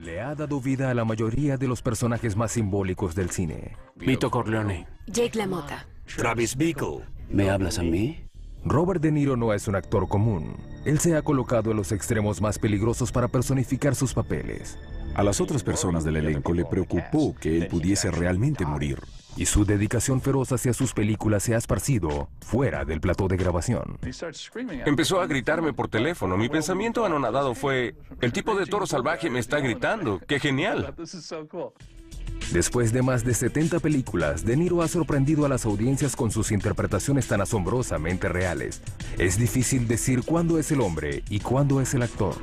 Le ha dado vida a la mayoría de los personajes más simbólicos del cine. Vito Corleone. Jake LaMotta. Travis Bickle. ¿Me hablas a mí? Robert De Niro no es un actor común. Él se ha colocado en los extremos más peligrosos para personificar sus papeles. A las otras personas del elenco le preocupó que él pudiese realmente morir. Y su dedicación feroz hacia sus películas se ha esparcido fuera del plató de grabación. Empezó a gritarme por teléfono. Mi pensamiento anonadado fue, el tipo de toro salvaje me está gritando. ¡Qué genial! Después de más de 70 películas, De Niro ha sorprendido a las audiencias con sus interpretaciones tan asombrosamente reales. Es difícil decir cuándo es el hombre y cuándo es el actor.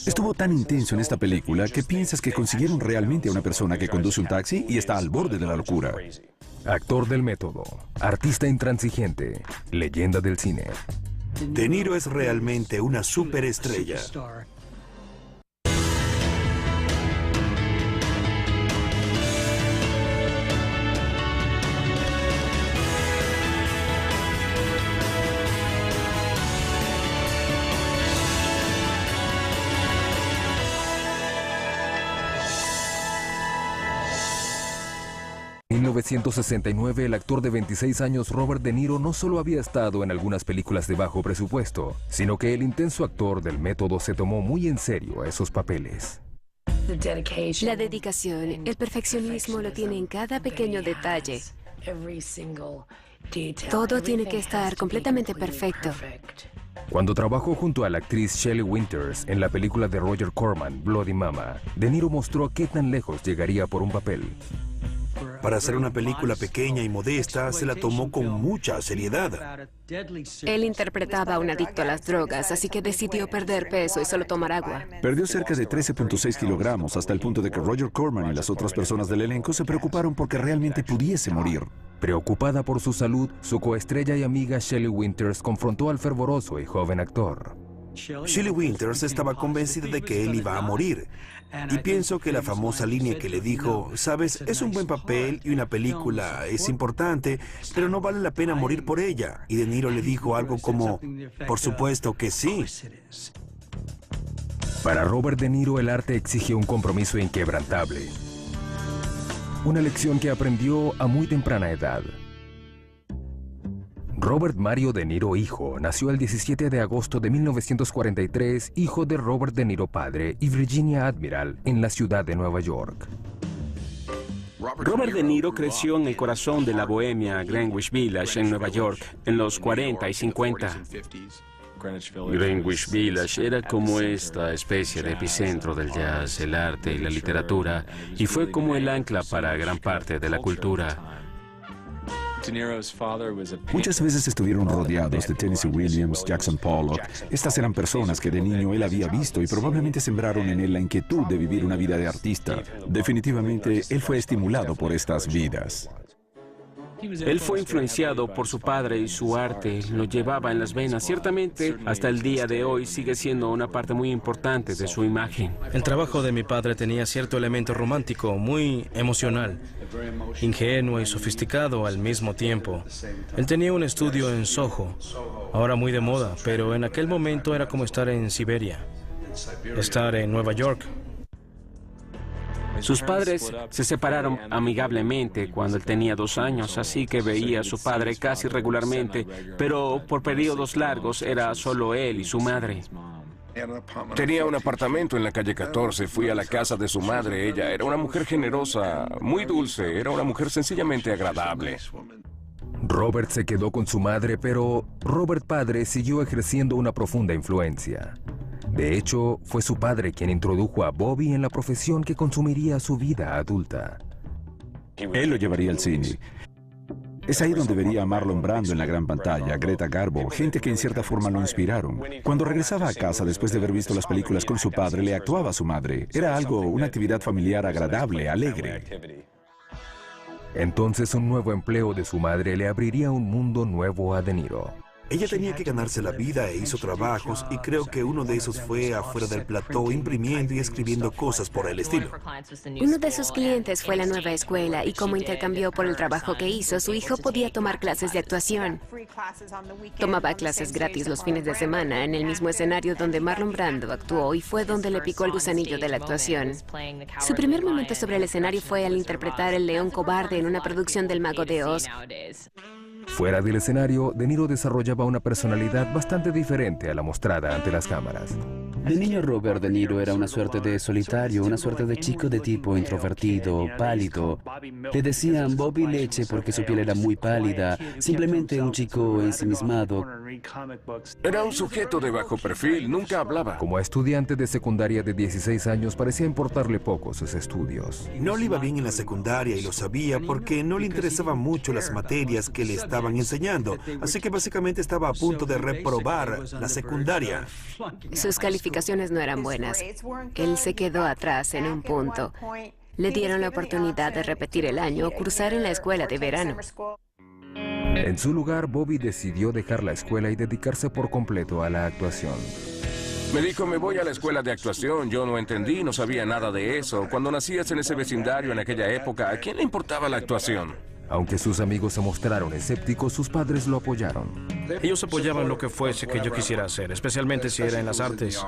Estuvo tan intenso en esta película que piensas que consiguieron realmente a una persona que conduce un taxi y está al borde de la locura. Actor del método, artista intransigente, leyenda del cine. De Niro es realmente una superestrella. En 1969, el actor de 26 años Robert De Niro no solo había estado en algunas películas de bajo presupuesto, sino que el intenso actor del método se tomó muy en serio esos papeles. La dedicación, el perfeccionismo lo tiene en cada pequeño detalle. Todo tiene que estar completamente perfecto. Cuando trabajó junto a la actriz Shelley Winters en la película de Roger Corman, Bloody Mama, De Niro mostró qué tan lejos llegaría por un papel. Para hacer una película pequeña y modesta, se la tomó con mucha seriedad. Él interpretaba a un adicto a las drogas, así que decidió perder peso y solo tomar agua. Perdió cerca de 13.6 kilogramos hasta el punto de que Roger Corman y las otras personas del elenco se preocuparon porque realmente pudiese morir. Preocupada por su salud, su coestrella y amiga Shelley Winters confrontó al fervoroso y joven actor. Shelley Winters estaba convencida de que él iba a morir. Y pienso que la famosa línea que le dijo, sabes, es un buen papel y una película es importante, pero no vale la pena morir por ella. Y De Niro le dijo algo como, por supuesto que sí. Para Robert De Niro, el arte exige un compromiso inquebrantable. Una lección que aprendió a muy temprana edad. Robert Mario De Niro hijo nació el 17 de agosto de 1943, hijo de Robert De Niro padre y Virginia Admiral en la ciudad de Nueva York. Robert De Niro creció en el corazón de la bohemia Greenwich Village en Nueva York en los 40 y 50. Greenwich Village era como esta especie de epicentro del jazz, el arte y la literatura, y fue como el ancla para gran parte de la cultura. Muchas veces estuvieron rodeados de Tennessee Williams, Jackson Pollock. Estas eran personas que de niño él había visto y probablemente sembraron en él la inquietud de vivir una vida de artista. Definitivamente, él fue estimulado por estas vidas. Él fue influenciado por su padre y su arte lo llevaba en las venas. Ciertamente, hasta el día de hoy sigue siendo una parte muy importante de su imagen. El trabajo de mi padre tenía cierto elemento romántico, muy emocional, ingenuo y sofisticado al mismo tiempo. Él tenía un estudio en Soho, ahora muy de moda, pero en aquel momento era como estar en Siberia, estar en Nueva York. Sus padres se separaron amigablemente cuando él tenía 2 años, así que veía a su padre casi regularmente, pero por periodos largos era solo él y su madre. Tenía un apartamento en la calle 14, fui a la casa de su madre, ella era una mujer generosa, muy dulce, era una mujer sencillamente agradable. Robert se quedó con su madre, pero Robert padre siguió ejerciendo una profunda influencia. De hecho, fue su padre quien introdujo a Bobby en la profesión que consumiría su vida adulta. Él lo llevaría al cine. Es ahí donde vería a Marlon Brando en la gran pantalla, Greta Garbo, gente que en cierta forma lo inspiraron. Cuando regresaba a casa después de haber visto las películas con su padre, le actuaba a su madre. Era algo, una actividad familiar agradable, alegre. Entonces un nuevo empleo de su madre le abriría un mundo nuevo a De Niro. Ella tenía que ganarse la vida e hizo trabajos, y creo que uno de esos fue afuera del plató imprimiendo y escribiendo cosas por el estilo. Uno de sus clientes fue la nueva escuela y como intercambió por el trabajo que hizo, su hijo podía tomar clases de actuación. Tomaba clases gratis los fines de semana en el mismo escenario donde Marlon Brando actuó y fue donde le picó el gusanillo de la actuación. Su primer momento sobre el escenario fue al interpretar el león cobarde en una producción del Mago de Oz. Fuera del escenario, De Niro desarrollaba una personalidad bastante diferente a la mostrada ante las cámaras. De niño, Robert De Niro era una suerte de solitario, una suerte de chico de tipo introvertido, pálido. Le decían Bobby Leche porque su piel era muy pálida, simplemente un chico ensimismado. Era un sujeto de bajo perfil, nunca hablaba. Como estudiante de secundaria de 16 años, parecía importarle poco sus estudios. No le iba bien en la secundaria y lo sabía porque no le interesaban mucho las materias que le estaban enseñando, así que básicamente estaba a punto de reprobar la secundaria. Sus calificaciones no eran buenas. Él se quedó atrás en un punto. Le dieron la oportunidad de repetir el año o cursar en la escuela de verano. En su lugar, Bobby decidió dejar la escuela y dedicarse por completo a la actuación. Me dijo, me voy a la escuela de actuación. Yo no entendí, no sabía nada de eso. Cuando nacías en ese vecindario en aquella época, ¿a quién le importaba la actuación? Aunque sus amigos se mostraron escépticos, sus padres lo apoyaron. Ellos apoyaban lo que fuese que yo quisiera hacer, especialmente si era en las artes.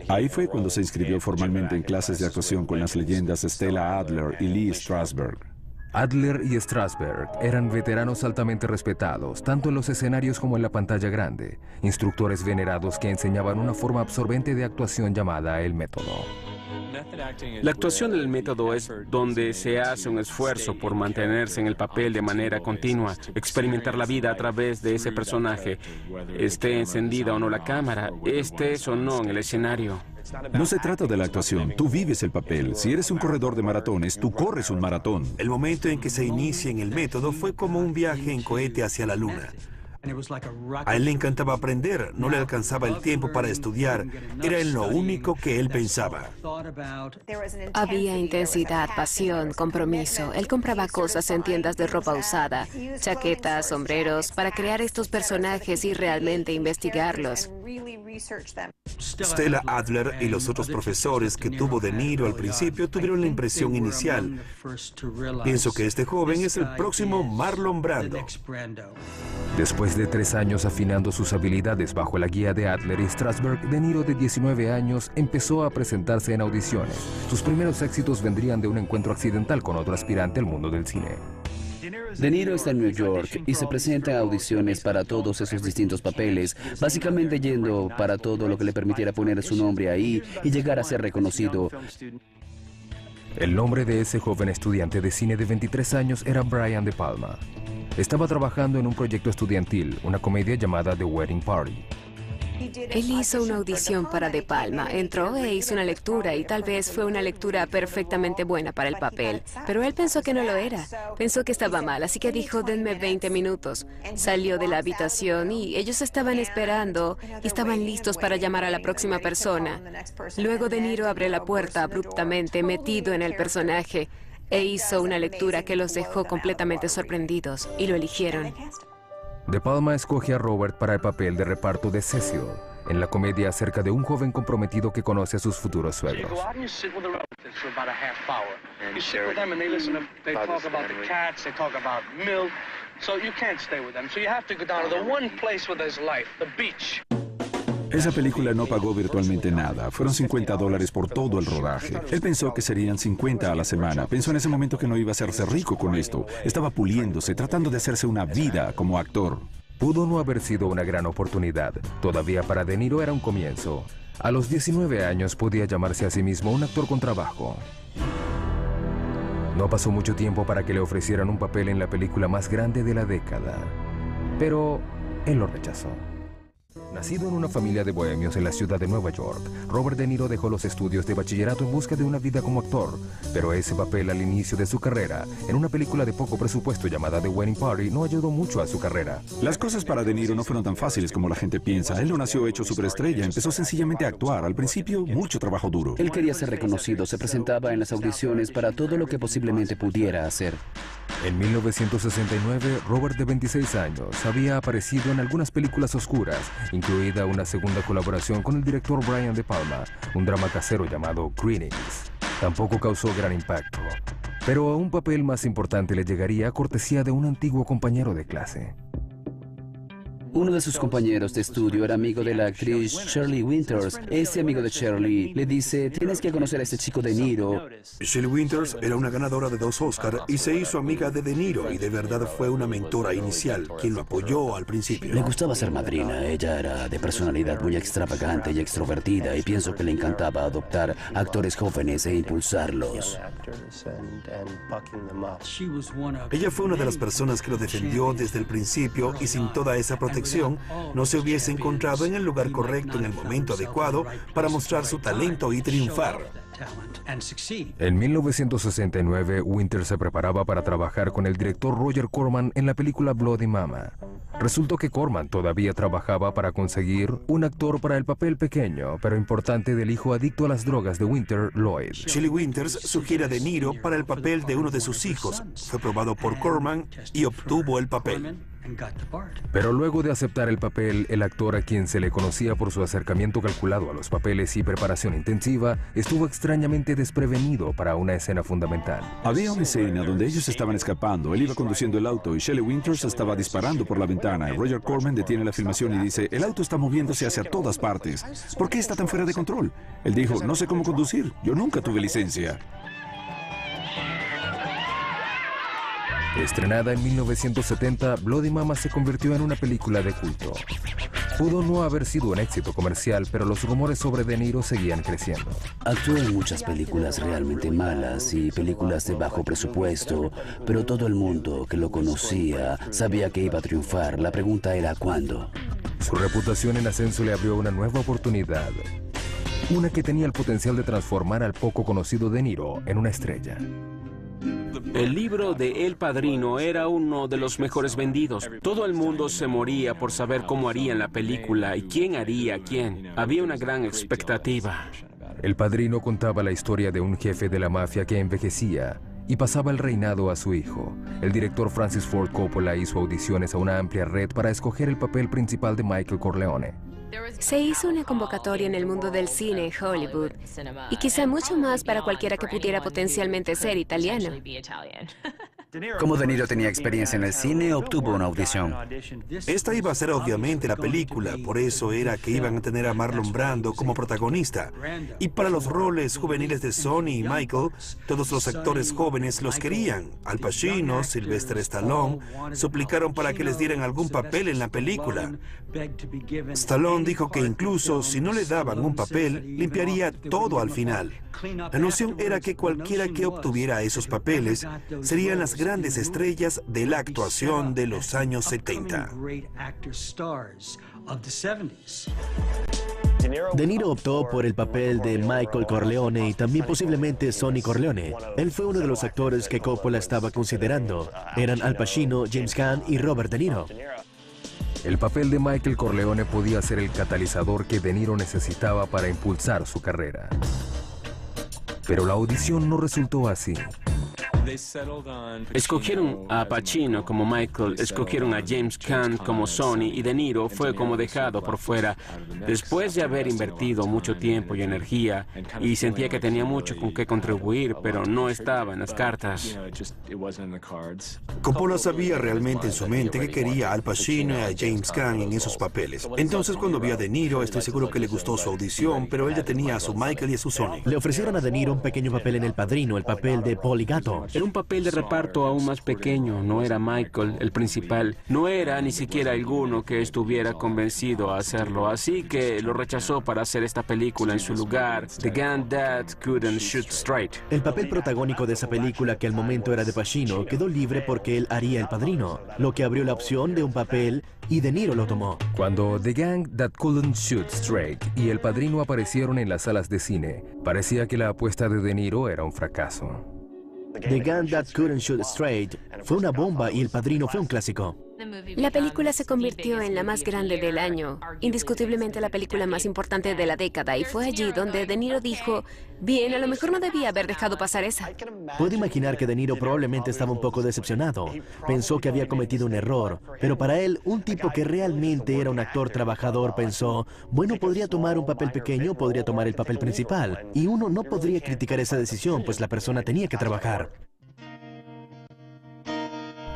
Ahí fue cuando se inscribió formalmente en clases de actuación con las leyendas Stella Adler y Lee Strasberg. Adler y Strasberg eran veteranos altamente respetados, tanto en los escenarios como en la pantalla grande, instructores venerados que enseñaban una forma absorbente de actuación llamada el método. La actuación del método es donde se hace un esfuerzo por mantenerse en el papel de manera continua, experimentar la vida a través de ese personaje, esté encendida o no la cámara, estés o no en el escenario. No se trata de la actuación, tú vives el papel. Si eres un corredor de maratones, tú corres un maratón. El momento en que se inicia en el método fue como un viaje en cohete hacia la luna. A él le encantaba aprender, no le alcanzaba el tiempo para estudiar, era en lo único que él pensaba. Había intensidad, pasión, compromiso. Él compraba cosas en tiendas de ropa usada, chaquetas, sombreros, para crear estos personajes y realmente investigarlos. Stella Adler y los otros profesores que tuvo De Niro al principio tuvieron la impresión inicial. Pienso que este joven es el próximo Marlon Brando. Después de 3 años afinando sus habilidades bajo la guía de Adler y Strasberg, De Niro, de 19 años, empezó a presentarse en audiciones. Sus primeros éxitos vendrían de un encuentro accidental con otro aspirante al mundo del cine. De Niro está en New York y se presenta a audiciones para todos esos distintos papeles, básicamente yendo para todo lo que le permitiera poner su nombre ahí y llegar a ser reconocido. El nombre de ese joven estudiante de cine de 23 años era Brian De Palma. Estaba trabajando en un proyecto estudiantil, una comedia llamada The Wedding Party. Él hizo una audición para De Palma, entró e hizo una lectura y tal vez fue una lectura perfectamente buena para el papel, pero él pensó que no lo era, pensó que estaba mal, así que dijo, denme 20 minutos. Salió de la habitación y ellos estaban esperando y estaban listos para llamar a la próxima persona. Luego De Niro abre la puerta abruptamente, metido en el personaje, e hizo una lectura que los dejó completamente sorprendidos y lo eligieron. De Palma escoge a Robert para el papel de reparto de Cecil, en la comedia acerca de un joven comprometido que conoce a sus futuros suegros. Esa película no pagó virtualmente nada. Fueron $50 por todo el rodaje. Él pensó que serían 50 a la semana. Pensó en ese momento que no iba a hacerse rico con esto. Estaba puliéndose, tratando de hacerse una vida como actor. Pudo no haber sido una gran oportunidad. Todavía para De Niro era un comienzo. A los 19 años podía llamarse a sí mismo un actor con trabajo. No pasó mucho tiempo para que le ofrecieran un papel en la película más grande de la década. Pero él lo rechazó. Nacido en una familia de bohemios en la ciudad de Nueva York, Robert De Niro dejó los estudios de bachillerato en busca de una vida como actor, pero ese papel al inicio de su carrera, en una película de poco presupuesto llamada The Wedding Party, no ayudó mucho a su carrera. Las cosas para De Niro no fueron tan fáciles como la gente piensa. Él no nació hecho superestrella, empezó sencillamente a actuar. Al principio, mucho trabajo duro. Él quería ser reconocido, se presentaba en las audiciones para todo lo que posiblemente pudiera hacer. En 1969, Robert, de 26 años, había aparecido en algunas películas oscuras, incluida una segunda colaboración con el director Brian De Palma, un drama casero llamado Greetings. Tampoco causó gran impacto, pero a un papel más importante le llegaría a cortesía de un antiguo compañero de clase. Uno de sus compañeros de estudio era amigo de la actriz Shirley Winters. Ese amigo de Shirley le dice, tienes que conocer a este chico De Niro. Shirley Winters era una ganadora de 2 Oscars y se hizo amiga de De Niro y de verdad fue una mentora inicial, quien lo apoyó al principio. Le gustaba ser madrina. Ella era de personalidad muy extravagante y extrovertida y pienso que le encantaba adoptar actores jóvenes e impulsarlos. Ella fue una de las personas que lo defendió desde el principio y sin toda esa protección no se hubiese encontrado en el lugar correcto en el momento adecuado para mostrar su talento y triunfar. En 1969, Winter se preparaba para trabajar con el director Roger Corman en la película Bloody Mama. Resultó que Corman todavía trabajaba para conseguir un actor para el papel pequeño, pero importante del hijo adicto a las drogas de Winter, Lloyd. Shirley Winters sugiere a De Niro para el papel de uno de sus hijos. Fue probado por Corman y obtuvo el papel. Pero luego de aceptar el papel, el actor, a quien se le conocía por su acercamiento calculado a los papeles y preparación intensiva, estuvo extrañamente desprevenido para una escena fundamental. Había una escena donde ellos estaban escapando. Él iba conduciendo el auto y Shirley Winters estaba disparando por la ventana. Roger Corman detiene la filmación y dice, el auto está moviéndose hacia todas partes. ¿Por qué está tan fuera de control? Él dijo, no sé cómo conducir. Yo nunca tuve licencia. Estrenada en 1970, Bloody Mama se convirtió en una película de culto. Pudo no haber sido un éxito comercial, pero los rumores sobre De Niro seguían creciendo. Actuó en muchas películas realmente malas y películas de bajo presupuesto, pero todo el mundo que lo conocía sabía que iba a triunfar. La pregunta era ¿cuándo? Su reputación en ascenso le abrió una nueva oportunidad. Una que tenía el potencial de transformar al poco conocido De Niro en una estrella. El libro de El Padrino era uno de los mejores vendidos. Todo el mundo se moría por saber cómo harían la película y quién haría a quién. Había una gran expectativa. El Padrino contaba la historia de un jefe de la mafia que envejecía y pasaba el reinado a su hijo. El director Francis Ford Coppola hizo audiciones a una amplia red para escoger el papel principal de Michael Corleone. Se hizo una convocatoria en el mundo del cine, Hollywood, y quizá mucho más para cualquiera que pudiera potencialmente ser italiano. Como De Niro tenía experiencia en el cine, obtuvo una audición. Esta iba a ser obviamente la película, por eso era que iban a tener a Marlon Brando como protagonista. Y para los roles juveniles de Sonny y Michael, todos los actores jóvenes los querían. Al Pacino, Sylvester Stallone, suplicaron para que les dieran algún papel en la película. Stallone dijo que incluso si no le daban un papel, limpiaría todo al final. La noción era que cualquiera que obtuviera esos papeles serían las grandes estrellas de la actuación de los años 70. De Niro optó por el papel de Michael Corleone y también posiblemente Sonny Corleone. Él fue uno de los actores que Coppola estaba considerando. Eran Al Pacino, James Caan y Robert De Niro. El papel de Michael Corleone podía ser el catalizador que De Niro necesitaba para impulsar su carrera. Pero la audición no resultó así. Escogieron a Pacino como Michael, escogieron a James Caan como Sonny y De Niro fue como dejado por fuera. Después de haber invertido mucho tiempo y energía y sentía que tenía mucho con qué contribuir, pero no estaba en las cartas. Coppola sabía realmente en su mente que quería a Al Pacino y a James Caan en esos papeles. Entonces cuando vio a De Niro, estoy seguro que le gustó su audición, pero él ya tenía a su Michael y a su Sonny. Le ofrecieron a De Niro un pequeño papel en El Padrino, el papel de Poligato. Era un papel de reparto aún más pequeño, no era Michael el principal, no era ni siquiera alguno que estuviera convencido a hacerlo, así que lo rechazó para hacer esta película en su lugar, The Gun That Couldn't Shoot Straight. El papel protagónico de esa película, que al momento era de Pacino, quedó libre porque él haría El Padrino, lo que abrió la opción de un papel y De Niro lo tomó. Cuando The Gang That Couldn't Shoot Straight y El Padrino aparecieron en las salas de cine, parecía que la apuesta de De Niro era un fracaso. The Gun That Couldn't Shoot Straight fue una bomba y El Padrino fue un clásico. La película se convirtió en la más grande del año, indiscutiblemente la película más importante de la década, y fue allí donde De Niro dijo, bien, a lo mejor no debía haber dejado pasar esa. Puedo imaginar que De Niro probablemente estaba un poco decepcionado. Pensó que había cometido un error, pero para él, un tipo que realmente era un actor trabajador pensó, bueno, podría tomar un papel pequeño, podría tomar el papel principal, y uno no podría criticar esa decisión, pues la persona tenía que trabajar.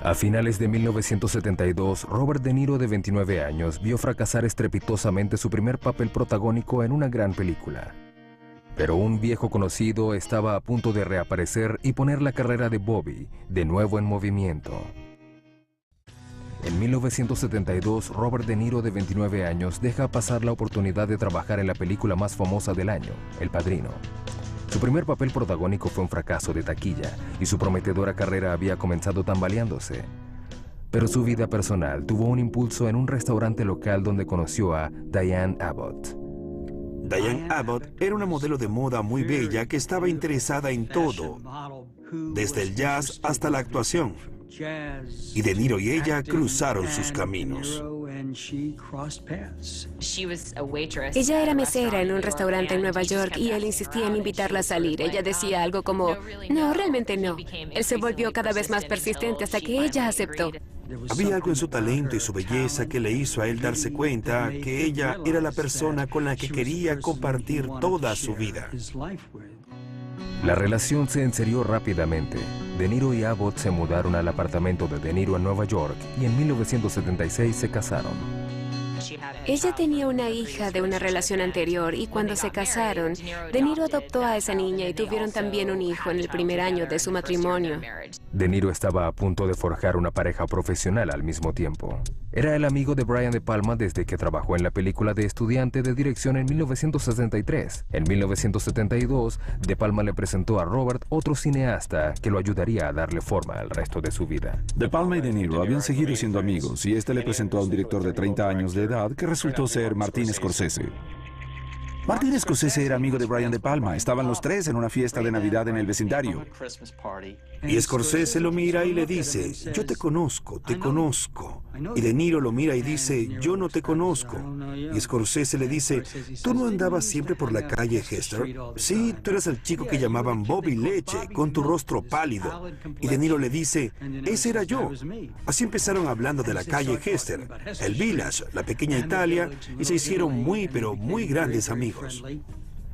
A finales de 1972, Robert De Niro, de 29 años, vio fracasar estrepitosamente su primer papel protagónico en una gran película. Pero un viejo conocido estaba a punto de reaparecer y poner la carrera de Bobby de nuevo en movimiento. En 1972, Robert De Niro, de 29 años, deja pasar la oportunidad de trabajar en la película más famosa del año, El Padrino. Su primer papel protagónico fue un fracaso de taquilla y su prometedora carrera había comenzado tambaleándose. Pero su vida personal tuvo un impulso en un restaurante local donde conoció a Diane Abbott. Diane Abbott era una modelo de moda muy bella que estaba interesada en todo, desde el jazz hasta la actuación. Y De Niro y ella cruzaron sus caminos. Ella era mesera en un restaurante en Nueva York y él insistía en invitarla a salir. Ella decía algo como, no, realmente no. Él se volvió cada vez más persistente hasta que ella aceptó. Había algo en su talento y su belleza que le hizo a él darse cuenta que ella era la persona con la que quería compartir toda su vida. La relación se enserió rápidamente. De Niro y Abbott se mudaron al apartamento de De Niro en Nueva York y en 1976 se casaron. Ella tenía una hija de una relación anterior y cuando se casaron, De Niro adoptó a esa niña y tuvieron también un hijo en el primer año de su matrimonio. De Niro estaba a punto de forjar una pareja profesional al mismo tiempo. Era el amigo de Brian De Palma desde que trabajó en la película de Estudiante de Dirección en 1963. En 1972, De Palma le presentó a Robert otro cineasta que lo ayudaría a darle forma al resto de su vida. De Palma y De Niro habían seguido siendo amigos y este le presentó a un director de 30 años de edad que resultó ser Martin Scorsese. Martin Scorsese era amigo de Brian De Palma. Estaban los tres en una fiesta de Navidad en el vecindario. Y Scorsese lo mira y le dice, yo te conozco, te conozco. Y De Niro lo mira y dice, yo no te conozco. Y Scorsese le dice, ¿tú no andabas siempre por la calle Hester? Sí, tú eras el chico que llamaban Bobby Leche, con tu rostro pálido. Y De Niro le dice, ese era yo. Así empezaron hablando de la calle Hester, el Village, la pequeña Italia, y se hicieron muy, pero muy grandes amigos.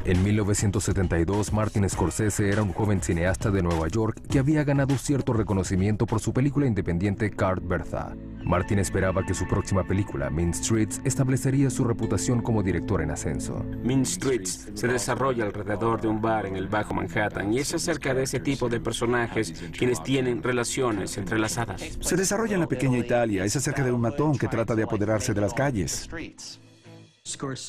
En 1972, Martin Scorsese era un joven cineasta de Nueva York que había ganado cierto reconocimiento por su película independiente Carte Bertha. Martin esperaba que su próxima película, Mean Streets, establecería su reputación como director en ascenso. Mean Streets se desarrolla alrededor de un bar en el Bajo Manhattan y es acerca de ese tipo de personajes quienes tienen relaciones entrelazadas. Se desarrolla en la pequeña Italia. Es acerca de un matón que trata de apoderarse de las calles.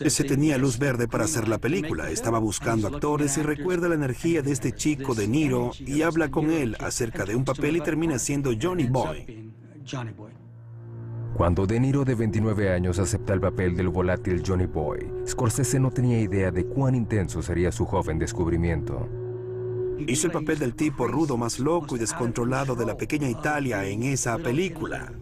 Ese tenía luz verde para hacer la película, estaba buscando actores y recuerda la energía de este chico De Niro y habla con él acerca de un papel y termina siendo Johnny Boy. Cuando De Niro, de 29 años, acepta el papel del volátil Johnny Boy, Scorsese no tenía idea de cuán intenso sería su joven descubrimiento. Hizo el papel del tipo rudo más loco y descontrolado de la pequeña Italia en esa película.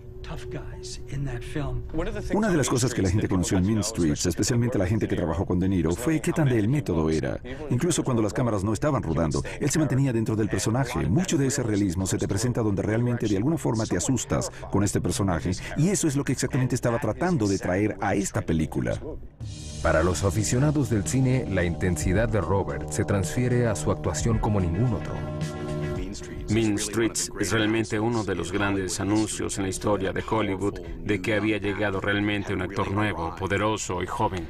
Una de las cosas que la gente conoció en Mean Streets, especialmente la gente que trabajó con De Niro, fue qué tan del método era. Incluso cuando las cámaras no estaban rodando, él se mantenía dentro del personaje. Mucho de ese realismo se te presenta donde realmente de alguna forma te asustas con este personaje, y eso es lo que exactamente estaba tratando de traer a esta película. Para los aficionados del cine, la intensidad de Robert se transfiere a su actuación como ningún otro. Mean Streets es realmente uno de los grandes anuncios en la historia de Hollywood de que había llegado realmente un actor nuevo, poderoso y joven.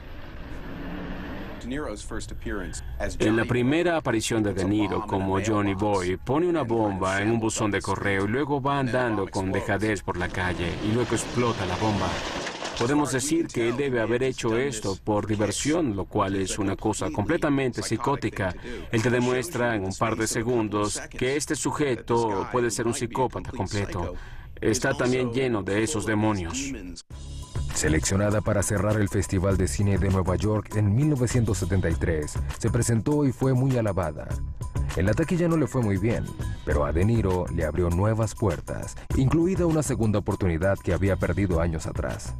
En la primera aparición de De Niro como Johnny Boy, pone una bomba en un buzón de correo y luego va andando con dejadez por la calle y luego explota la bomba. Podemos decir que él debe haber hecho esto por diversión, lo cual es una cosa completamente psicótica. Él te demuestra en un par de segundos que este sujeto puede ser un psicópata completo. Está también lleno de esos demonios. Seleccionada para cerrar el Festival de Cine de Nueva York en 1973, se presentó y fue muy alabada. En la taquilla no le fue muy bien, pero a De Niro le abrió nuevas puertas, incluida una segunda oportunidad que había perdido años atrás.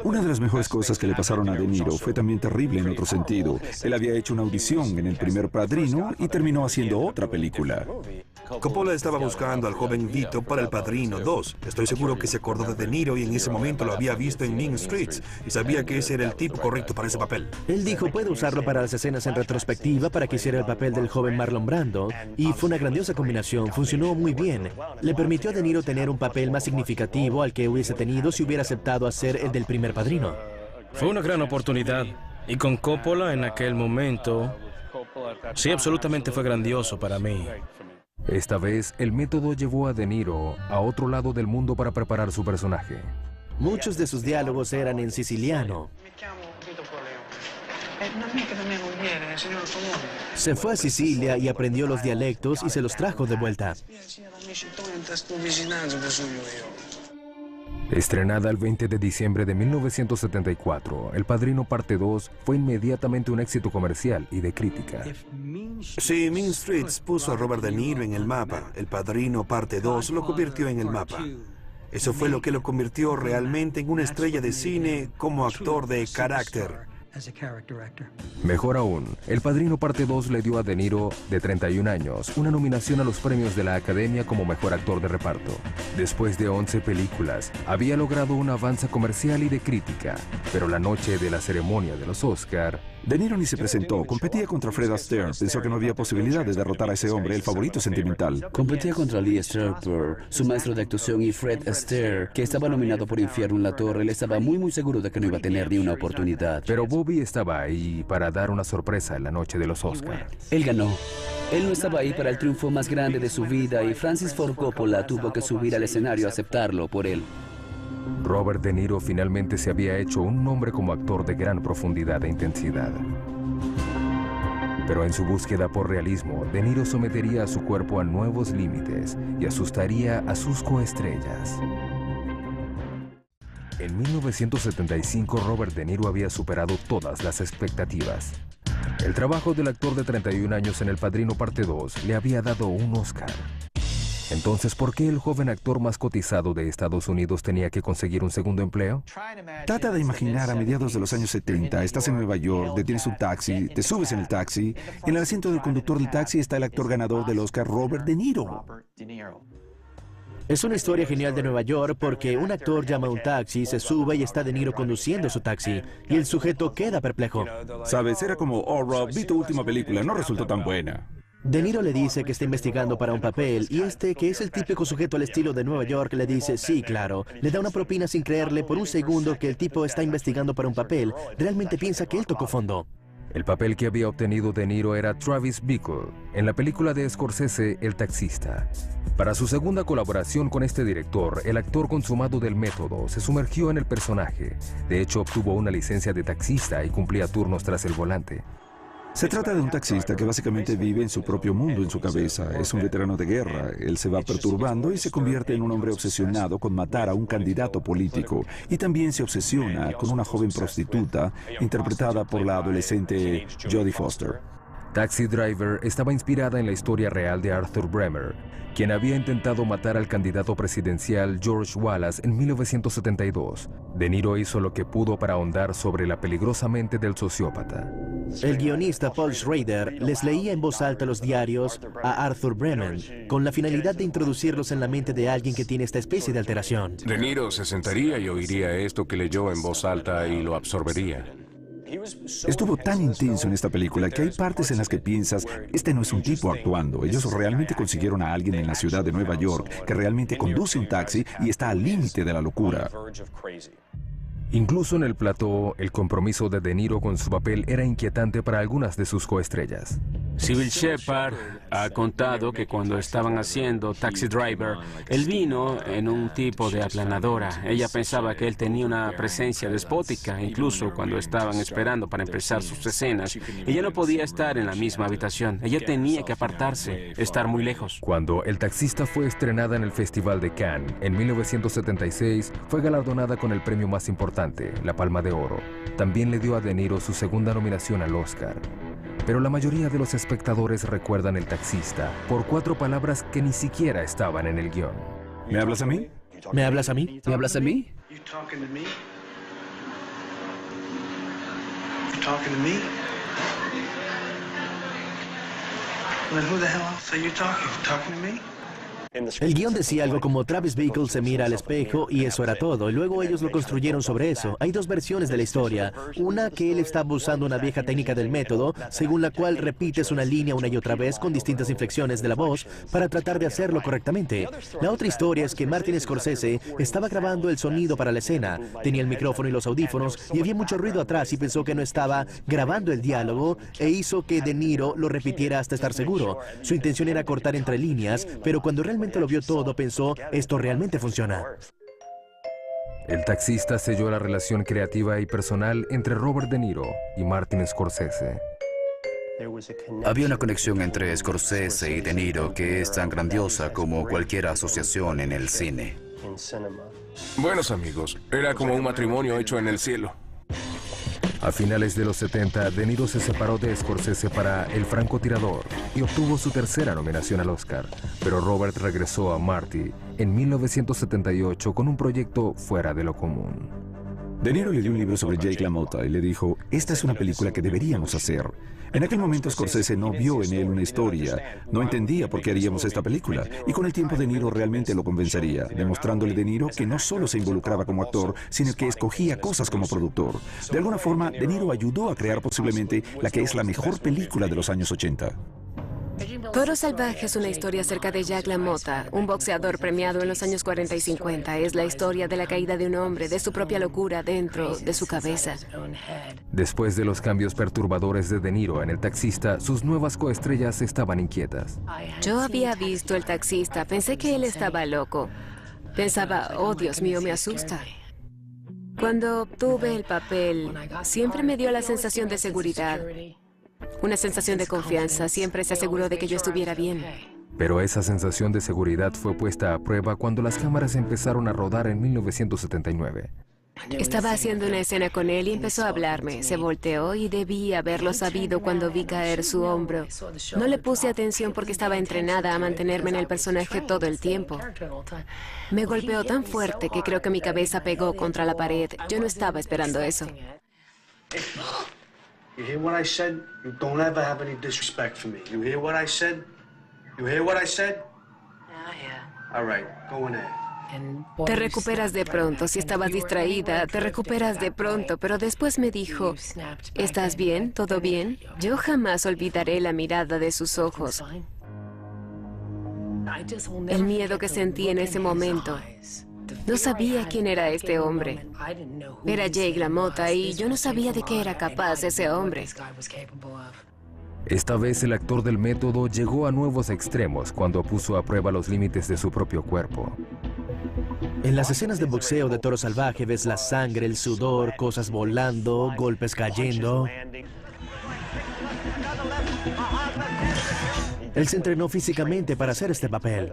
Una de las mejores cosas que le pasaron a De Niro fue también terrible en otro sentido. Él había hecho una audición en el primer Padrino y terminó haciendo otra película. Coppola estaba buscando al joven Vito para El Padrino 2. Estoy seguro que se acordó de De Niro y en ese momento lo había visto en Mean Streets y sabía que ese era el tipo correcto para ese papel. Él dijo, puedo usarlo para las escenas en retrospectiva para que hiciera el papel del joven Marlon Brando, y fue una grandiosa combinación, funcionó muy bien. Le permitió a De Niro tener un papel más significativo al que hubiese tenido si hubiera aceptado hacer el del primer Padrino. Fue una gran oportunidad, y con Coppola en aquel momento, sí, absolutamente fue grandioso para mí. Esta vez, el método llevó a De Niro a otro lado del mundo para preparar su personaje. Muchos de sus diálogos eran en siciliano. Se fue a Sicilia y aprendió los dialectos y se los trajo de vuelta. Estrenada el 20 de diciembre de 1974, El Padrino Parte 2 fue inmediatamente un éxito comercial y de crítica. Sí, Mean Streets puso a Robert De Niro en el mapa. El Padrino Parte 2 lo convirtió en el mapa. Eso fue lo que lo convirtió realmente en una estrella de cine como actor de carácter. Mejor aún, El Padrino Parte 2 le dio a De Niro, de 31 años, una nominación a los premios de la Academia como Mejor Actor de Reparto. Después de 11 películas, había logrado un avance comercial y de crítica, pero la noche de la ceremonia de los Oscar, De Niro ni se presentó, competía contra Fred Astaire. Pensó que no había posibilidad de derrotar a ese hombre, el favorito sentimental. Competía contra Lee Strasberg, su maestro de actuación, y Fred Astaire, que estaba nominado por Infierno en la Torre. Él estaba muy seguro de que no iba a tener ni una oportunidad. pero Bobby estaba ahí para dar una sorpresa en la noche de los Oscar. Él ganó. Él no estaba ahí para el triunfo más grande de su vida y Francis Ford Coppola tuvo que subir al escenario a aceptarlo por él. Robert De Niro finalmente se había hecho un nombre como actor de gran profundidad e intensidad. Pero en su búsqueda por realismo, De Niro sometería a su cuerpo a nuevos límites y asustaría a sus coestrellas. En 1975, Robert De Niro había superado todas las expectativas. El trabajo del actor de 31 años en El Padrino Parte 2 le había dado un Oscar. Entonces, ¿por qué el joven actor más cotizado de Estados Unidos tenía que conseguir un segundo empleo? Trata de imaginar a mediados de los años 70, estás en Nueva York, detienes un taxi, te subes en el taxi, en el asiento del conductor del taxi está el actor ganador del Oscar, Robert De Niro. Es una historia genial de Nueva York porque un actor llama a un taxi, se sube y está De Niro conduciendo su taxi, y el sujeto queda perplejo. Sabes, era como, oh Rob, vi tu última película, no resultó tan buena. De Niro le dice que está investigando para un papel y que es el típico sujeto al estilo de Nueva York, le dice, sí, claro. Le da una propina sin creerle por un segundo que el tipo está investigando para un papel. Realmente piensa que él tocó fondo. El papel que había obtenido De Niro era Travis Bickle, en la película de Scorsese, El Taxista. Para su segunda colaboración con este director, el actor consumado del método se sumergió en el personaje. De hecho, obtuvo una licencia de taxista y cumplía turnos tras el volante. Se trata de un taxista que básicamente vive en su propio mundo, en su cabeza. Es un veterano de guerra. Él se va perturbando y se convierte en un hombre obsesionado con matar a un candidato político. Y también se obsesiona con una joven prostituta interpretada por la adolescente Jodie Foster. Taxi Driver estaba inspirada en la historia real de Arthur Bremer, quien había intentado matar al candidato presidencial George Wallace en 1972. De Niro hizo lo que pudo para ahondar sobre la peligrosa mente del sociópata. El guionista Paul Schrader les leía en voz alta los diarios a Arthur Bremer, con la finalidad de introducirlos en la mente de alguien que tiene esta especie de alteración. De Niro se sentaría y oiría esto que leyó en voz alta y lo absorbería. Estuvo tan intenso en esta película que hay partes en las que piensas, este no es un tipo actuando. Ellos realmente consiguieron a alguien en la ciudad de Nueva York que realmente conduce un taxi y está al límite de la locura. Incluso en el plató, el compromiso de De Niro con su papel era inquietante para algunas de sus coestrellas. Sybil Shepherd ha contado que cuando estaban haciendo Taxi Driver, él vino en un tipo de aplanadora. Ella pensaba que él tenía una presencia despótica, incluso cuando estaban esperando para empezar sus escenas. Ella no podía estar en la misma habitación. Ella tenía que apartarse, estar muy lejos. Cuando El taxista fue estrenada en el Festival de Cannes en 1976, fue galardonada con el premio más importante, la Palma de Oro. También le dio a De Niro su segunda nominación al Oscar. Pero la mayoría de los espectadores recuerdan El taxista por 4 palabras que ni siquiera estaban en el guión. ¿Me hablas a mí? ¿Me hablas a mí? ¿Me hablas a mí? El guión decía algo como Travis Bickle se mira al espejo y eso era todo. Y luego ellos lo construyeron sobre eso. Hay 2 versiones de la historia. Una que él estaba usando una vieja técnica del método, según la cual repites una línea una y otra vez con distintas inflexiones de la voz para tratar de hacerlo correctamente. La otra historia es que Martin Scorsese estaba grabando el sonido para la escena. Tenía el micrófono y los audífonos y había mucho ruido atrás y pensó que no estaba grabando el diálogo e hizo que De Niro lo repitiera hasta estar seguro. Su intención era cortar entre líneas, pero cuando realmente lo vio todo, pensó, esto realmente funciona. El taxista selló la relación creativa y personal entre Robert De Niro y Martin Scorsese. Había una conexión entre Scorsese y De Niro que es tan grandiosa como cualquier asociación en el cine. Buenos amigos, era como un matrimonio hecho en el cielo. A finales de los 70, De Niro se separó de Scorsese para El francotirador y obtuvo su tercera nominación al Oscar. Pero Robert regresó a Marty en 1978 con un proyecto fuera de lo común. De Niro le dio un libro sobre Jake LaMotta y le dijo, esta es una película que deberíamos hacer. En aquel momento Scorsese no vio en él una historia, no entendía por qué haríamos esta película, y con el tiempo De Niro realmente lo convencería, demostrándole De Niro que no solo se involucraba como actor, sino que escogía cosas como productor. De alguna forma, De Niro ayudó a crear posiblemente la que es la mejor película de los años 80. Toro Salvaje es una historia acerca de Jack LaMotta, un boxeador premiado en los años 40 y 50. Es la historia de la caída de un hombre, de su propia locura dentro de su cabeza. Después de los cambios perturbadores de De Niro en El taxista, sus nuevas coestrellas estaban inquietas. Yo había visto El taxista, pensé que él estaba loco. Pensaba, oh Dios mío, me asusta. Cuando obtuve el papel, siempre me dio la sensación de seguridad. Una sensación de confianza, siempre se aseguró de que yo estuviera bien. Pero esa sensación de seguridad fue puesta a prueba cuando las cámaras empezaron a rodar en 1979. Estaba haciendo una escena con él y empezó a hablarme. Se volteó y debí haberlo sabido cuando vi caer su hombro. No le puse atención porque estaba entrenada a mantenerme en el personaje todo el tiempo. Me golpeó tan fuerte que creo que mi cabeza pegó contra la pared. Yo no estaba esperando eso. You hear what I said? You don't ever have any disrespect for me. You hear what I said? You hear what I said? Yeah. All right, go in there. Te recuperas de pronto. Si estabas distraída, te recuperas de pronto. Pero después me dijo, ¿estás bien? ¿Todo bien? Yo jamás olvidaré la mirada de sus ojos. El miedo que sentí en ese momento. No sabía quién era este hombre. Era Jake LaMotta y yo no sabía de qué era capaz ese hombre. Esta vez el actor del método llegó a nuevos extremos cuando puso a prueba los límites de su propio cuerpo. En las escenas de boxeo de Toro Salvaje ves la sangre, el sudor, cosas volando, golpes cayendo. Él se entrenó físicamente para hacer este papel.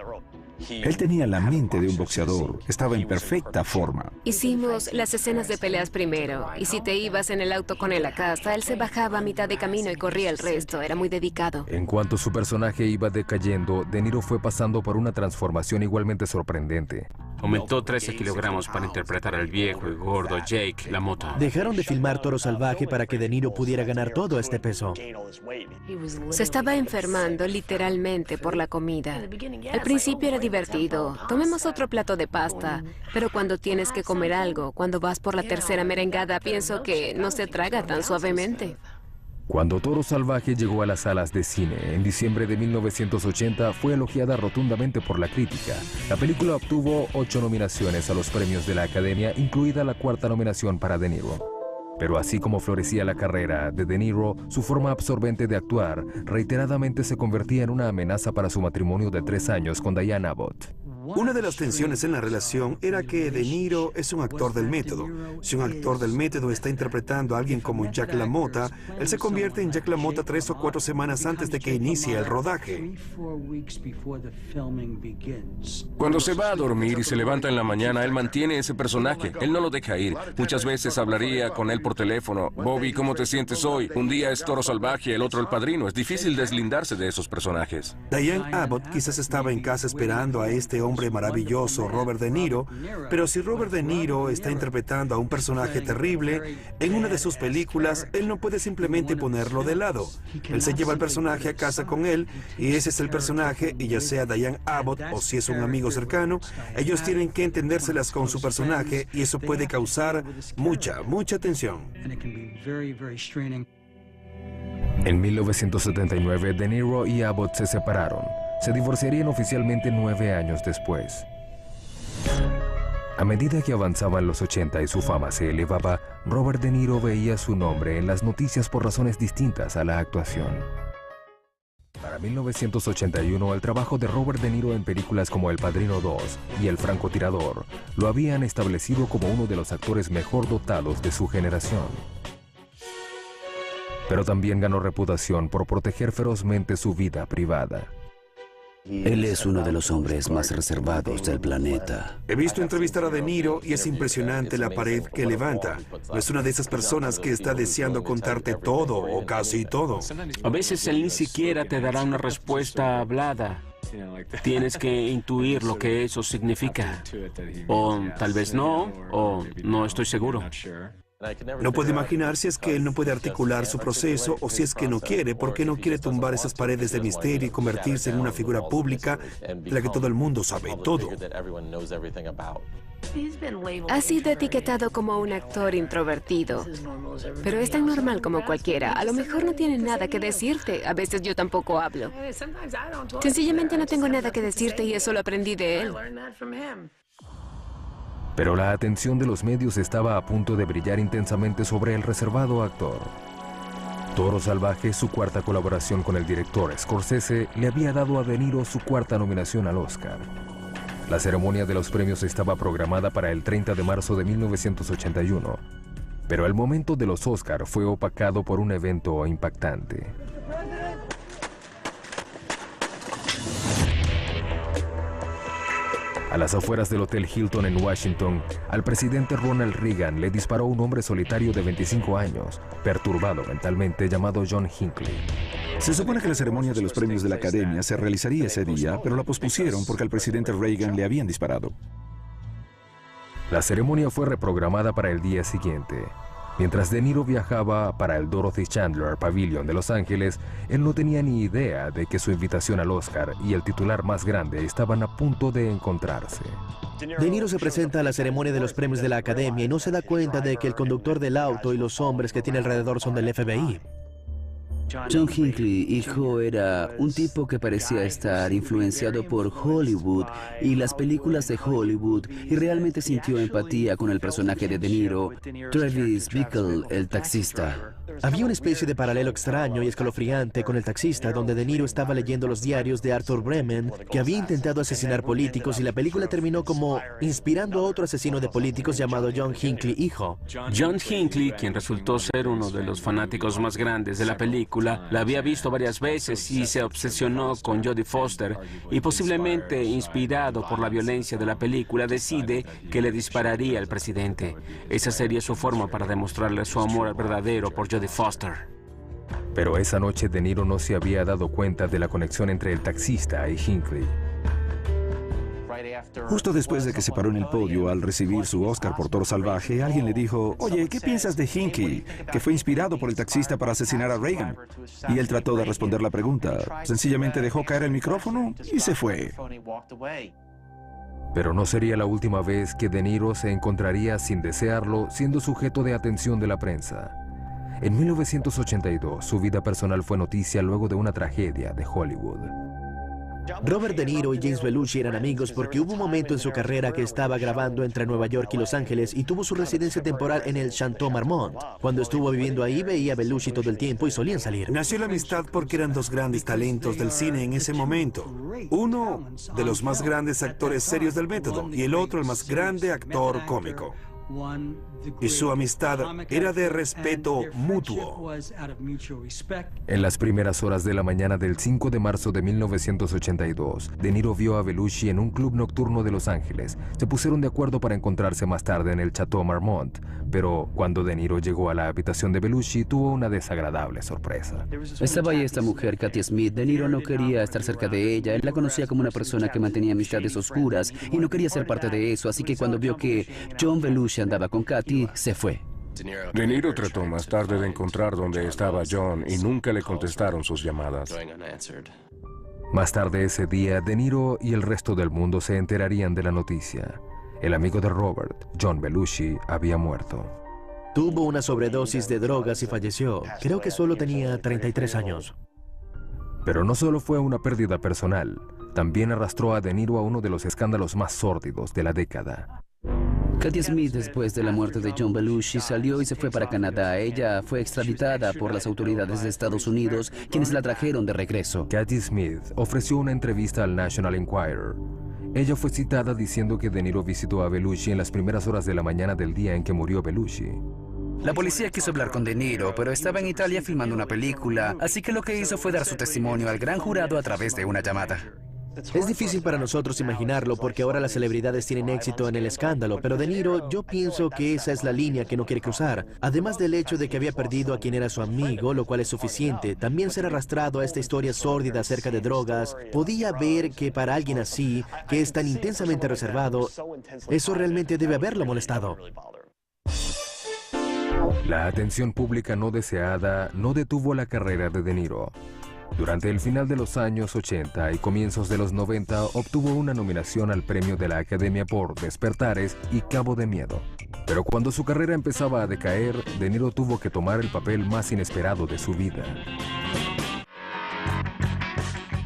Él tenía la mente de un boxeador, estaba en perfecta forma. Hicimos las escenas de peleas primero, y si te ibas en el auto con él a casa, él se bajaba a mitad de camino y corría el resto. Era muy dedicado. En cuanto su personaje iba decayendo, De Niro fue pasando por una transformación igualmente sorprendente. Aumentó 13 kilogramos para interpretar al viejo y gordo Jake LaMotta. Dejaron de filmar Toro Salvaje para que De Niro pudiera ganar todo este peso. Se estaba enfermando literalmente por la comida. Al principio era divertido. Tomemos otro plato de pasta. Pero cuando tienes que comer algo, cuando vas por la tercera merengada, pienso que no se traga tan suavemente. Cuando Toro Salvaje llegó a las salas de cine en diciembre de 1980, fue elogiada rotundamente por la crítica. La película obtuvo 8 nominaciones a los premios de la Academia, incluida la 4ª nominación para De Niro. Pero así como florecía la carrera de De Niro, su forma absorbente de actuar reiteradamente se convertía en una amenaza para su matrimonio de 3 años con Diane Abbott. Una de las tensiones en la relación era que De Niro es un actor del método. Si un actor del método está interpretando a alguien como Jack LaMotta, él se convierte en Jack LaMotta 3 o 4 semanas antes de que inicie el rodaje. Cuando se va a dormir y se levanta en la mañana, él mantiene ese personaje. Él no lo deja ir. Muchas veces hablaría con él por teléfono. Bobby, ¿cómo te sientes hoy? Un día es Toro Salvaje, el otro el Padrino. Es difícil deslindarse de esos personajes. Diane Abbott quizás estaba en casa esperando a este hombre maravilloso, Robert De Niro, pero si Robert De Niro está interpretando a un personaje terrible en una de sus películas, él no puede simplemente ponerlo de lado. Él se lleva al personaje a casa con él y ese es el personaje, y ya sea Diane Abbott o si es un amigo cercano, ellos tienen que entendérselas con su personaje y eso puede causar mucha tensión. En 1979, De Niro y Abbott se separaron. Se divorciarían oficialmente 9 años después. A medida que avanzaban los 80 y su fama se elevaba, Robert De Niro veía su nombre en las noticias por razones distintas a la actuación. Para 1981, el trabajo de Robert De Niro en películas como El Padrino 2 y El Francotirador lo habían establecido como uno de los actores mejor dotados de su generación. Pero también ganó reputación por proteger ferozmente su vida privada. Él es uno de los hombres más reservados del planeta. He visto entrevistar a De Niro y es impresionante la pared que levanta. No es una de esas personas que está deseando contarte todo o casi todo. A veces él ni siquiera te dará una respuesta hablada. Tienes que intuir lo que eso significa. O tal vez no, o no estoy seguro. No puedo imaginar si es que él no puede articular su proceso o si es que no quiere, porque no quiere tumbar esas paredes de misterio y convertirse en una figura pública de la que todo el mundo sabe todo. Ha sido etiquetado como un actor introvertido, pero es tan normal como cualquiera. A lo mejor no tiene nada que decirte. A veces yo tampoco hablo. Sencillamente no tengo nada que decirte y eso lo aprendí de él. Pero la atención de los medios estaba a punto de brillar intensamente sobre el reservado actor. Toro Salvaje, su 4ª colaboración con el director Scorsese, le había dado a De Niro su 4ª nominación al Oscar. La ceremonia de los premios estaba programada para el 30 de marzo de 1981, pero el momento de los Oscar fue opacado por un evento impactante. A las afueras del Hotel Hilton en Washington, al presidente Ronald Reagan le disparó un hombre solitario de 25 años, perturbado mentalmente, llamado John Hinckley. Se supone que la ceremonia de los premios de la Academia se realizaría ese día, pero la pospusieron porque al presidente Reagan le habían disparado. La ceremonia fue reprogramada para el día siguiente. Mientras De Niro viajaba para el Dorothy Chandler Pavilion de Los Ángeles, él no tenía ni idea de que su invitación al Oscar y el titular más grande estaban a punto de encontrarse. De Niro se presenta a la ceremonia de los premios de la Academia y no se da cuenta de que el conductor del auto y los hombres que tiene alrededor son del FBI. John Hinckley, hijo, era un tipo que parecía estar influenciado por Hollywood y las películas de Hollywood y realmente sintió empatía con el personaje de De Niro, Travis Bickle, el taxista. Había una especie de paralelo extraño y escalofriante con el taxista, donde De Niro estaba leyendo los diarios de Arthur Bremen, que había intentado asesinar políticos, y la película terminó como inspirando a otro asesino de políticos llamado John Hinckley, hijo. John Hinckley, quien resultó ser uno de los fanáticos más grandes de la película, la había visto varias veces y se obsesionó con Jodie Foster, y posiblemente inspirado por la violencia de la película, decide que le dispararía al presidente. Esa sería su forma para demostrarle su amor verdadero por Jodie Foster. Pero esa noche De Niro no se había dado cuenta de la conexión entre el taxista y Hinckley. Justo después de que se paró en el podio al recibir su Oscar por Toro Salvaje, alguien le dijo: «Oye, ¿qué piensas de Hinckley, que fue inspirado por el taxista para asesinar a Reagan?» Y él trató de responder la pregunta. Sencillamente dejó caer el micrófono y se fue. Pero no sería la última vez que De Niro se encontraría, sin desearlo, siendo sujeto de atención de la prensa. En 1982, su vida personal fue noticia luego de una tragedia de Hollywood. Robert De Niro y James Belushi eran amigos porque hubo un momento en su carrera que estaba grabando entre Nueva York y Los Ángeles y tuvo su residencia temporal en el Chateau Marmont. Cuando estuvo viviendo ahí, veía a Belushi todo el tiempo y solían salir. Nació la amistad porque eran dos grandes talentos del cine en ese momento. Uno de los más grandes actores serios del método y el otro el más grande actor cómico. Y su amistad era de respeto mutuo. En las primeras horas de la mañana del 5 de marzo de 1982, De Niro vio a Belushi en un club nocturno de Los Ángeles. Se pusieron de acuerdo para encontrarse más tarde en el Chateau Marmont, pero cuando De Niro llegó a la habitación de Belushi, tuvo una desagradable sorpresa. Estaba ahí esta mujer, Katy Smith. De Niro no quería estar cerca de ella. Él la conocía como una persona que mantenía amistades oscuras y no quería ser parte de eso, así que cuando vio que John Belushi andaba con Katy, se fue. De Niro trató más tarde de encontrar dónde estaba John y nunca le contestaron sus llamadas. Más tarde ese día, De Niro y el resto del mundo se enterarían de la noticia. El amigo de Robert, John Belushi, había muerto. Tuvo una sobredosis de drogas y falleció. Creo que solo tenía 33 años. Pero no solo fue una pérdida personal, también arrastró a De Niro a uno de los escándalos más sórdidos de la década. Katy Smith, después de la muerte de John Belushi, salió y se fue para Canadá. Ella fue extraditada por las autoridades de Estados Unidos, quienes la trajeron de regreso. Katy Smith ofreció una entrevista al National Enquirer. Ella fue citada diciendo que De Niro visitó a Belushi en las primeras horas de la mañana del día en que murió Belushi. La policía quiso hablar con De Niro, pero estaba en Italia filmando una película, así que lo que hizo fue dar su testimonio al gran jurado a través de una llamada. Es difícil para nosotros imaginarlo porque ahora las celebridades tienen éxito en el escándalo, pero De Niro, yo pienso que esa es la línea que no quiere cruzar. Además del hecho de que había perdido a quien era su amigo, lo cual es suficiente, también ser arrastrado a esta historia sórdida acerca de drogas, podía ver que para alguien así, que es tan intensamente reservado, eso realmente debe haberlo molestado. La atención pública no deseada no detuvo la carrera de De Niro. Durante el final de los años 80 y comienzos de los 90 obtuvo una nominación al premio de la Academia por Despertares y Cabo de Miedo. Pero cuando su carrera empezaba a decaer, De Niro tuvo que tomar el papel más inesperado de su vida.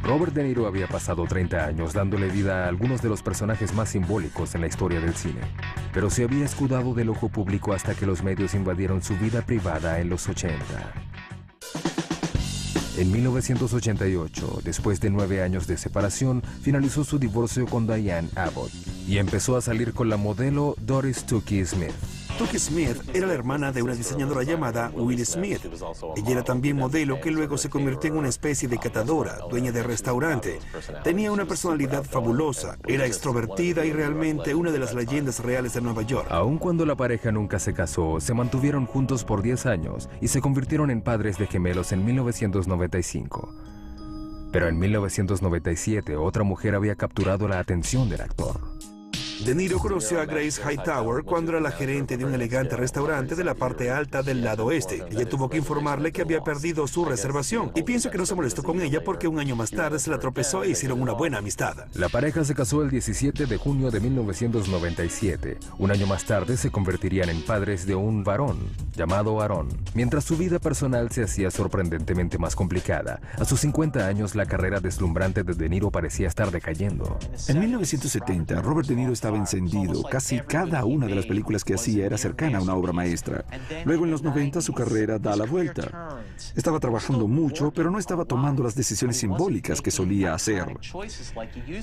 Robert De Niro había pasado 30 años dándole vida a algunos de los personajes más simbólicos en la historia del cine, pero se había escudado del ojo público hasta que los medios invadieron su vida privada en los 80. En 1988, después de 9 años de separación, finalizó su divorcio con Diane Abbott y empezó a salir con la modelo Doris Tukey Smith. Tukey Smith era la hermana de una diseñadora llamada Will Smith. Ella era también modelo que luego se convirtió en una especie de catadora, dueña de restaurante. Tenía una personalidad fabulosa, era extrovertida y realmente una de las leyendas reales de Nueva York. Aun cuando la pareja nunca se casó, se mantuvieron juntos por 10 años y se convirtieron en padres de gemelos en 1995. Pero en 1997 otra mujer había capturado la atención del actor. De Niro conoció a Grace Hightower cuando era la gerente de un elegante restaurante de la parte alta del lado oeste. Ella tuvo que informarle que había perdido su reservación y pienso que no se molestó con ella porque un año más tarde se la tropezó e hicieron una buena amistad. La pareja se casó el 17 de junio de 1997. Un año más tarde se convertirían en padres de un varón llamado Aaron. Mientras su vida personal se hacía sorprendentemente más complicada, a sus 50 años la carrera deslumbrante de De Niro parecía estar decayendo. En 1970, Robert De Niro estaba encendido. Casi cada una de las películas que hacía era cercana a una obra maestra. Luego en los 90 su carrera da la vuelta. Estaba trabajando mucho, pero no estaba tomando las decisiones simbólicas que solía hacer.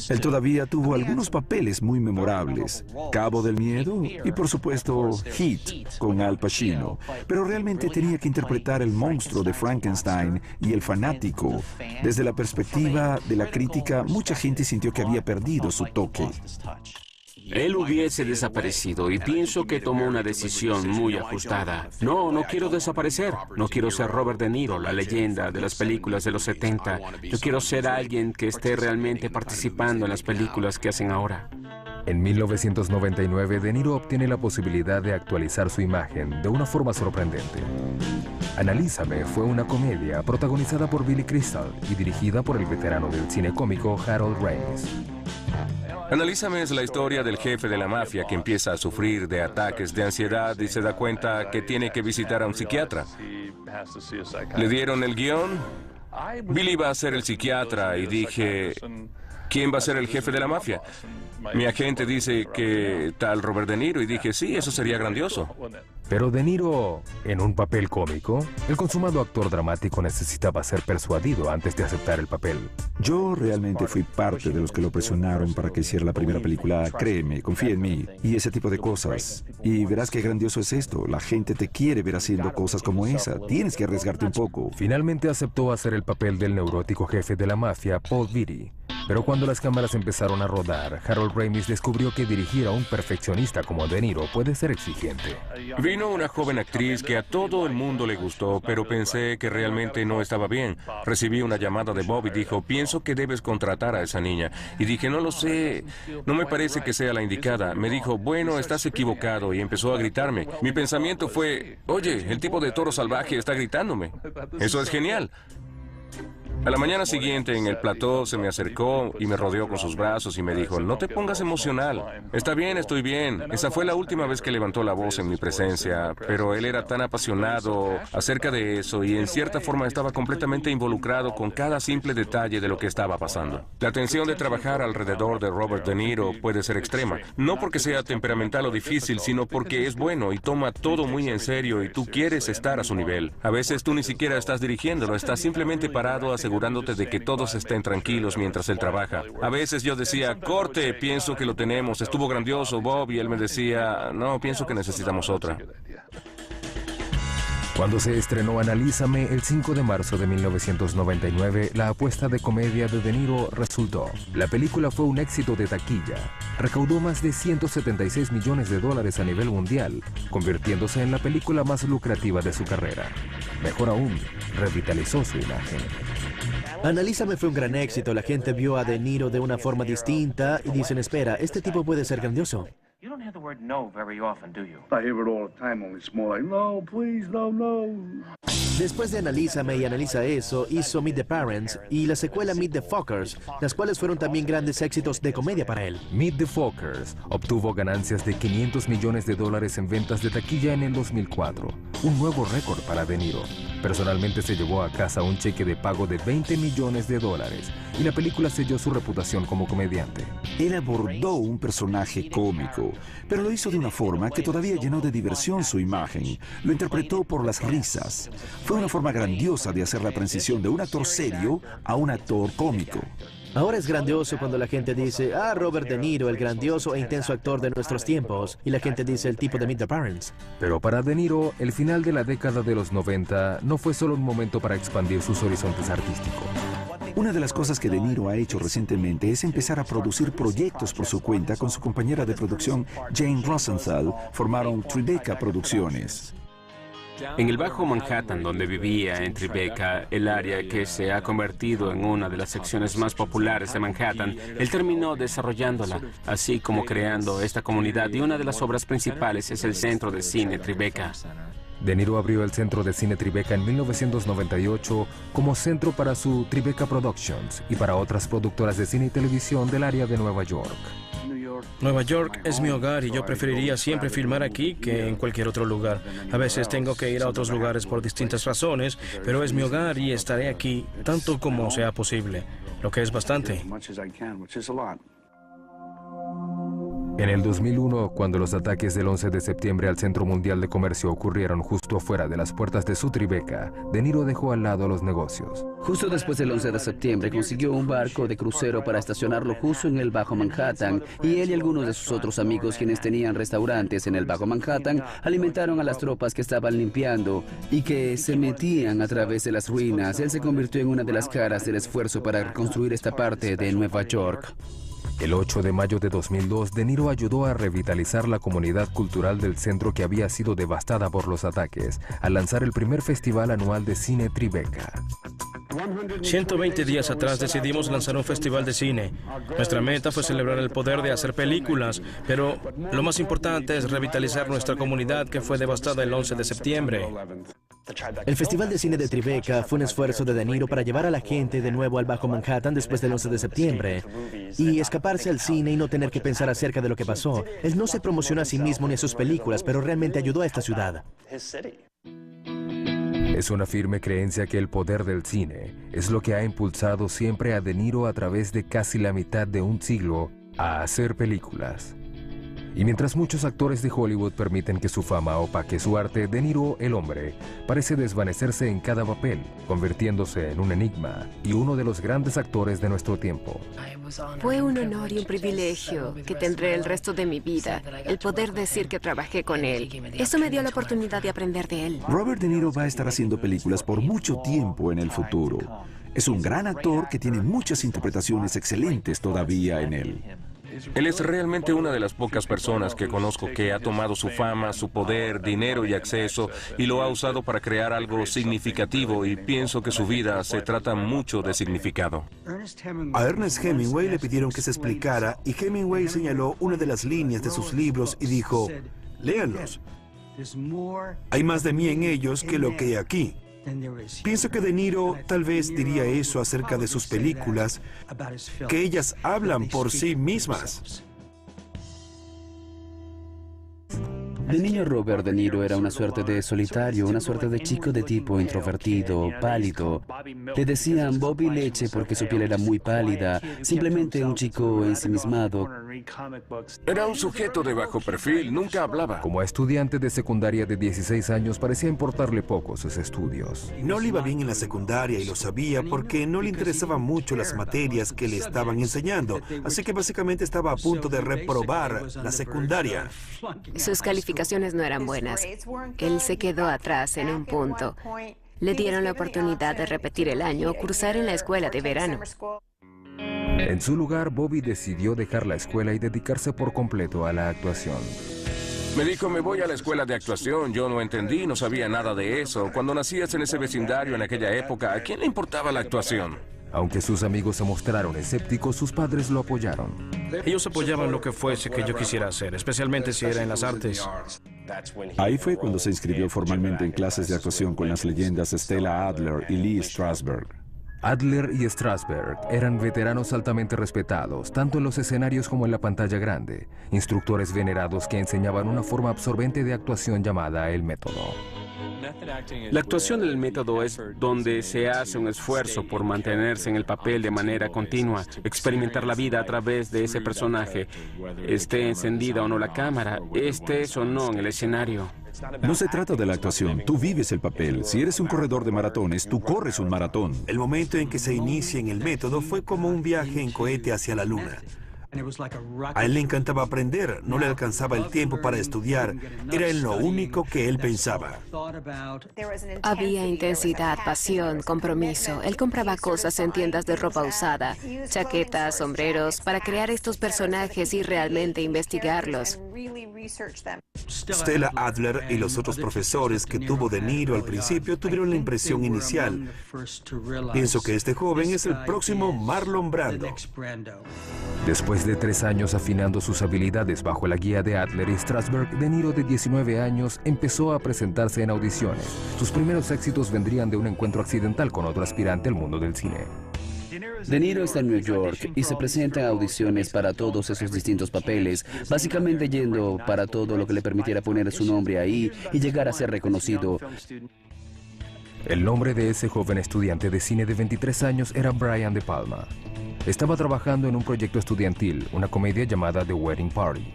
Él todavía tuvo algunos papeles muy memorables. Cabo del Miedo y por supuesto Heat con Al Pacino. Pero realmente tenía que interpretar el monstruo de Frankenstein y el fanático. Desde la perspectiva de la crítica, mucha gente sintió que había perdido su toque. Él hubiese desaparecido y pienso que tomó una decisión muy ajustada. No quiero desaparecer. No quiero ser Robert De Niro, la leyenda de las películas de los 70. Yo quiero ser alguien que esté realmente participando en las películas que hacen ahora. En 1999, De Niro obtiene la posibilidad de actualizar su imagen de una forma sorprendente. Analízame fue una comedia protagonizada por Billy Crystal y dirigida por el veterano del cine cómico Harold Ramis. Analízame es la historia del jefe de la mafia que empieza a sufrir de ataques de ansiedad y se da cuenta que tiene que visitar a un psiquiatra. Le dieron el guión. Billy va a ser el psiquiatra y dije, ¿quién va a ser el jefe de la mafia? Mi agente dice que tal Robert De Niro y dije, sí, eso sería grandioso. Pero De Niro, en un papel cómico, el consumado actor dramático necesitaba ser persuadido antes de aceptar el papel. Yo realmente fui parte de los que lo presionaron para que hiciera la primera película. Créeme, confía en mí y ese tipo de cosas. Y verás qué grandioso es esto. La gente te quiere ver haciendo cosas como esa. Tienes que arriesgarte un poco. Finalmente aceptó hacer el papel del neurótico jefe de la mafia, Paul Vitti. Pero cuando las cámaras empezaron a rodar, Harold Ramis descubrió que dirigir a un perfeccionista como De Niro puede ser exigente. Vino una joven actriz que a todo el mundo le gustó, pero pensé que realmente no estaba bien. Recibí una llamada de Bob y dijo, pienso que debes contratar a esa niña. Y dije, no lo sé, no me parece que sea la indicada. Me dijo, bueno, estás equivocado, y empezó a gritarme. Mi pensamiento fue, oye, el tipo de Toro Salvaje está gritándome. Eso es genial. A la mañana siguiente en el plató se me acercó y me rodeó con sus brazos y me dijo, no te pongas emocional. Está bien, estoy bien. Esa fue la última vez que levantó la voz en mi presencia, pero él era tan apasionado acerca de eso y en cierta forma estaba completamente involucrado con cada simple detalle de lo que estaba pasando. La tensión de trabajar alrededor de Robert De Niro puede ser extrema, no porque sea temperamental o difícil, sino porque es bueno y toma todo muy en serio y tú quieres estar a su nivel. A veces tú ni siquiera estás dirigiéndolo, estás simplemente parado asegurándote de que todos estén tranquilos mientras él trabaja. A veces yo decía, corte, pienso que lo tenemos, estuvo grandioso, Bob, y él me decía, no, pienso que necesitamos otra. Cuando se estrenó Analízame el 5 de marzo de 1999, la apuesta de comedia de De Niro resultó. La película fue un éxito de taquilla. Recaudó más de $176 millones a nivel mundial, convirtiéndose en la película más lucrativa de su carrera. Mejor aún, revitalizó su imagen. Analízame fue un gran éxito. La gente vio a De Niro de una forma distinta y dicen, espera, este tipo puede ser grandioso. You don't hear the word no very often, do you? I hear it all the time, only it's more like, no, please, no, no. Después de Analízame y Analiza Eso, hizo Meet the Parents y la secuela Meet the Fockers, las cuales fueron también grandes éxitos de comedia para él. Meet the Fockers obtuvo ganancias de $500 millones en ventas de taquilla en el 2004, un nuevo récord para De Niro. Personalmente se llevó a casa un cheque de pago de $20 millones y la película selló su reputación como comediante. Él abordó un personaje cómico, pero lo hizo de una forma que todavía llenó de diversión su imagen. Lo interpretó por las risas. Fue una forma grandiosa de hacer la transición de un actor serio a un actor cómico. Ahora es grandioso cuando la gente dice, ah, Robert De Niro, el grandioso e intenso actor de nuestros tiempos. Y la gente dice el tipo de Meet the Parents. Pero para De Niro, el final de la década de los 90 no fue solo un momento para expandir sus horizontes artísticos. Una de las cosas que De Niro ha hecho recientemente es empezar a producir proyectos por su cuenta con su compañera de producción Jane Rosenthal. Formaron Tribeca Producciones. En el Bajo Manhattan, donde vivía en Tribeca, el área que se ha convertido en una de las secciones más populares de Manhattan, él terminó desarrollándola, así como creando esta comunidad, y una de las obras principales es el Centro de Cine Tribeca. De Niro abrió el Centro de Cine Tribeca en 1998 como centro para su Tribeca Productions y para otras productoras de cine y televisión del área de Nueva York. Nueva York es mi hogar y yo preferiría siempre filmar aquí que en cualquier otro lugar. A veces tengo que ir a otros lugares por distintas razones, pero es mi hogar y estaré aquí tanto como sea posible, lo que es bastante. En el 2001, cuando los ataques del 11 de septiembre al Centro Mundial de Comercio ocurrieron justo afuera de las puertas de su Tribeca, De Niro dejó al lado los negocios. Justo después del 11 de septiembre consiguió un barco de crucero para estacionarlo justo en el Bajo Manhattan, y él y algunos de sus otros amigos, quienes tenían restaurantes en el Bajo Manhattan, alimentaron a las tropas que estaban limpiando y que se metían a través de las ruinas. Él se convirtió en una de las caras del esfuerzo para reconstruir esta parte de Nueva York. El 8 de mayo de 2002, De Niro ayudó a revitalizar la comunidad cultural del centro que había sido devastada por los ataques, al lanzar el primer festival anual de cine Tribeca. 120 días atrás decidimos lanzar un festival de cine. Nuestra meta fue celebrar el poder de hacer películas, pero lo más importante es revitalizar nuestra comunidad que fue devastada el 11 de septiembre. El Festival de Cine de Tribeca fue un esfuerzo de Niro para llevar a la gente de nuevo al Bajo Manhattan después del 11 de septiembre y escaparse al cine y no tener que pensar acerca de lo que pasó. Él no se promocionó a sí mismo ni a sus películas, pero realmente ayudó a esta ciudad. Es una firme creencia que el poder del cine es lo que ha impulsado siempre a De Niro a través de casi la mitad de un siglo a hacer películas. Y mientras muchos actores de Hollywood permiten que su fama opaque su arte, De Niro, el hombre, parece desvanecerse en cada papel, convirtiéndose en un enigma y uno de los grandes actores de nuestro tiempo. Fue un honor y un privilegio que tendré el resto de mi vida, el poder decir que trabajé con él. Eso me dio la oportunidad de aprender de él. Robert De Niro va a estar haciendo películas por mucho tiempo en el futuro. Es un gran actor que tiene muchas interpretaciones excelentes todavía en él. Él es realmente una de las pocas personas que conozco que ha tomado su fama, su poder, dinero y acceso y lo ha usado para crear algo significativo, y pienso que su vida se trata mucho de significado. A Ernest Hemingway le pidieron que se explicara y Hemingway señaló una de las líneas de sus libros y dijo: léanlos. Hay más de mí en ellos que lo que hay aquí. Pienso que De Niro tal vez diría eso acerca de sus películas, que ellas hablan por sí mismas. De niño, Robert De Niro era una suerte de solitario, una suerte de chico de tipo introvertido, pálido. Le decían Bobby Leche porque su piel era muy pálida, simplemente un chico ensimismado. Era un sujeto de bajo perfil, nunca hablaba. Como estudiante de secundaria de 16 años, parecía importarle poco sus estudios. No le iba bien en la secundaria y lo sabía porque no le interesaban mucho las materias que le estaban enseñando, así que básicamente estaba a punto de reprobar la secundaria. Sus calificaciones no eran buenas. Él se quedó atrás en un punto. Le dieron la oportunidad de repetir el año o cursar en la escuela de verano. En su lugar, Bobby decidió dejar la escuela y dedicarse por completo a la actuación. Me dijo: me voy a la escuela de actuación. Yo no entendí, no sabía nada de eso. Cuando nacías en ese vecindario en aquella época, ¿a quién le importaba la actuación? Aunque sus amigos se mostraron escépticos, sus padres lo apoyaron. Ellos apoyaban lo que fuese que yo quisiera hacer, especialmente si era en las artes. Ahí fue cuando se inscribió formalmente en clases de actuación con las leyendas Stella Adler y Lee Strasberg. Adler y Strasberg eran veteranos altamente respetados, tanto en los escenarios como en la pantalla grande, instructores venerados que enseñaban una forma absorbente de actuación llamada el método. La actuación del método es donde se hace un esfuerzo por mantenerse en el papel de manera continua, experimentar la vida a través de ese personaje, esté encendida o no la cámara, estés o no en el escenario. No se trata de la actuación, tú vives el papel. Si eres un corredor de maratones, tú corres un maratón. El momento en que se inicia en el método fue como un viaje en cohete hacia la luna. A él le encantaba aprender, no le alcanzaba el tiempo para estudiar, era en lo único que él pensaba. Había intensidad, pasión, compromiso. Él compraba cosas en tiendas de ropa usada, chaquetas, sombreros, para crear estos personajes y realmente investigarlos. Stella Adler y los otros profesores que tuvo De Niro al principio tuvieron la impresión inicial: pienso que este joven es el próximo Marlon Brando. Después de 3 años afinando sus habilidades bajo la guía de Adler y Strasberg, De Niro, de 19 años, empezó a presentarse en audiciones. Sus primeros éxitos vendrían de un encuentro accidental con otro aspirante al mundo del cine. De Niro está en New York y se presenta en audiciones para todos esos distintos papeles, básicamente yendo para todo lo que le permitiera poner su nombre ahí y llegar a ser reconocido. El nombre de ese joven estudiante de cine de 23 años era Brian De Palma. Estaba trabajando en un proyecto estudiantil, una comedia llamada The Wedding Party.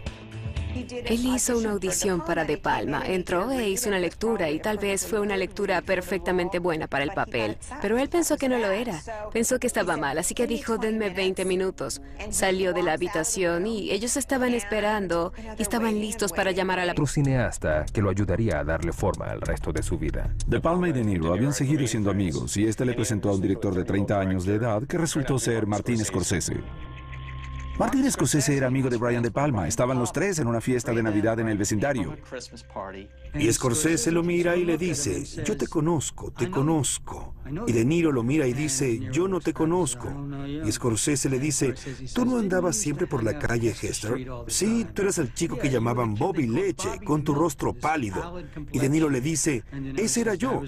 Él hizo una audición para De Palma, entró e hizo una lectura y tal vez fue una lectura perfectamente buena para el papel, pero él pensó que no lo era, pensó que estaba mal, así que dijo: denme 20 minutos. Salió de la habitación y ellos estaban esperando y estaban listos para llamar a la... Otro cineasta que lo ayudaría a darle forma al resto de su vida. De Palma y De Niro habían seguido siendo amigos y este le presentó a un director de 30 años de edad que resultó ser Martin Scorsese. Martin Scorsese era amigo de Brian De Palma. Estaban los tres en una fiesta de Navidad en el vecindario. Y Scorsese lo mira y le dice, yo te conozco, te conozco. Y De Niro lo mira y dice, yo no te conozco. Y Scorsese le dice, ¿tú no andabas siempre por la calle Hester? Sí, tú eras el chico que llamaban Bobby Leche, con tu rostro pálido. Y De Niro le dice, ese era yo.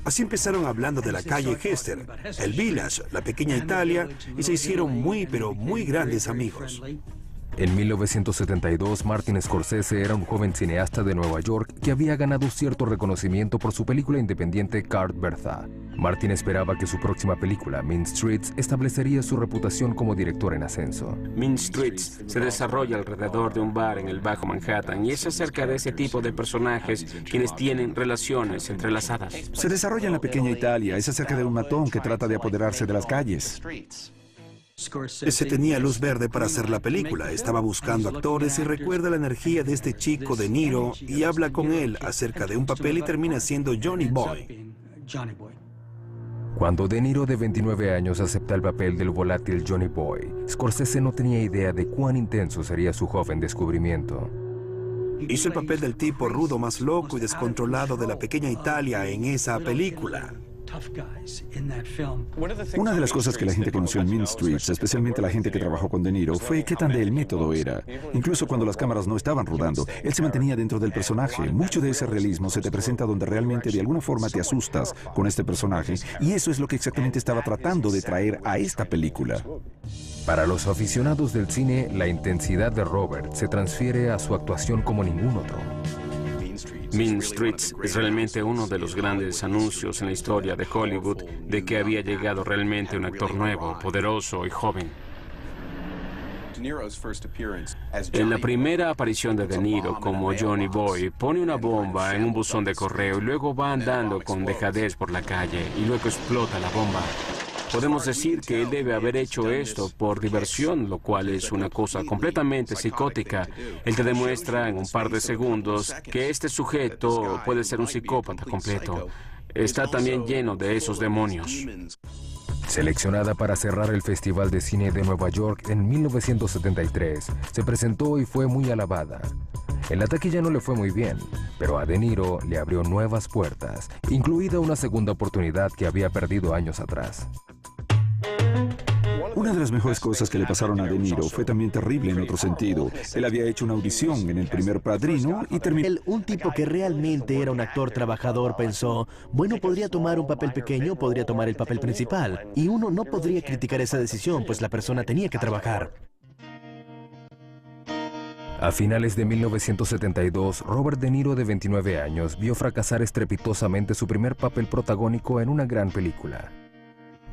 Así empezaron hablando de la calle Hester, el Village, la pequeña Italia, y se hicieron muy, pero muy grandes amigos. En 1972, Martin Scorsese era un joven cineasta de Nueva York que había ganado cierto reconocimiento por su película independiente Carte Bertha. Martin esperaba que su próxima película, Mean Streets, establecería su reputación como director en ascenso. Mean Streets se desarrolla alrededor de un bar en el Bajo Manhattan y es acerca de ese tipo de personajes quienes tienen relaciones entrelazadas. Se desarrolla en la pequeña Italia. Es acerca de un matón que trata de apoderarse de las calles. Ese tenía luz verde para hacer la película, estaba buscando actores y recuerda la energía de este chico De Niro y habla con él acerca de un papel y termina siendo Johnny Boy. Cuando De Niro, de 29 años, acepta el papel del volátil Johnny Boy, Scorsese no tenía idea de cuán intenso sería su joven descubrimiento. Hizo el papel del tipo rudo más loco y descontrolado de la pequeña Italia en esa película. Una de las cosas que la gente conoció en Mean Streets, especialmente la gente que trabajó con De Niro, fue qué tan del método era. Incluso cuando las cámaras no estaban rodando, él se mantenía dentro del personaje. Mucho de ese realismo se te presenta donde realmente de alguna forma te asustas con este personaje, y eso es lo que exactamente estaba tratando de traer a esta película. Para los aficionados del cine, la intensidad de Robert se transfiere a su actuación como ningún otro. Mean Streets es realmente uno de los grandes anuncios en la historia de Hollywood de que había llegado realmente un actor nuevo, poderoso y joven. En la primera aparición de De Niro como Johnny Boy, pone una bomba en un buzón de correo y luego va andando con dejadez por la calle y luego explota la bomba. Podemos decir que él debe haber hecho esto por diversión, lo cual es una cosa completamente psicótica. Él te demuestra en un par de segundos que este sujeto puede ser un psicópata completo. Está también lleno de esos demonios. Seleccionada para cerrar el Festival de Cine de Nueva York en 1973, se presentó y fue muy alabada. En la taquilla no le fue muy bien, pero a De Niro le abrió nuevas puertas, incluida una segunda oportunidad que había perdido años atrás. Una de las mejores cosas que le pasaron a De Niro fue también terrible en otro sentido. Él había hecho una audición en El primer Padrino y terminó... Un tipo que realmente era un actor trabajador pensó, bueno, podría tomar un papel pequeño, podría tomar el papel principal. Y uno no podría criticar esa decisión, pues la persona tenía que trabajar. A finales de 1972, Robert De Niro, de 29 años, vio fracasar estrepitosamente su primer papel protagónico en una gran película.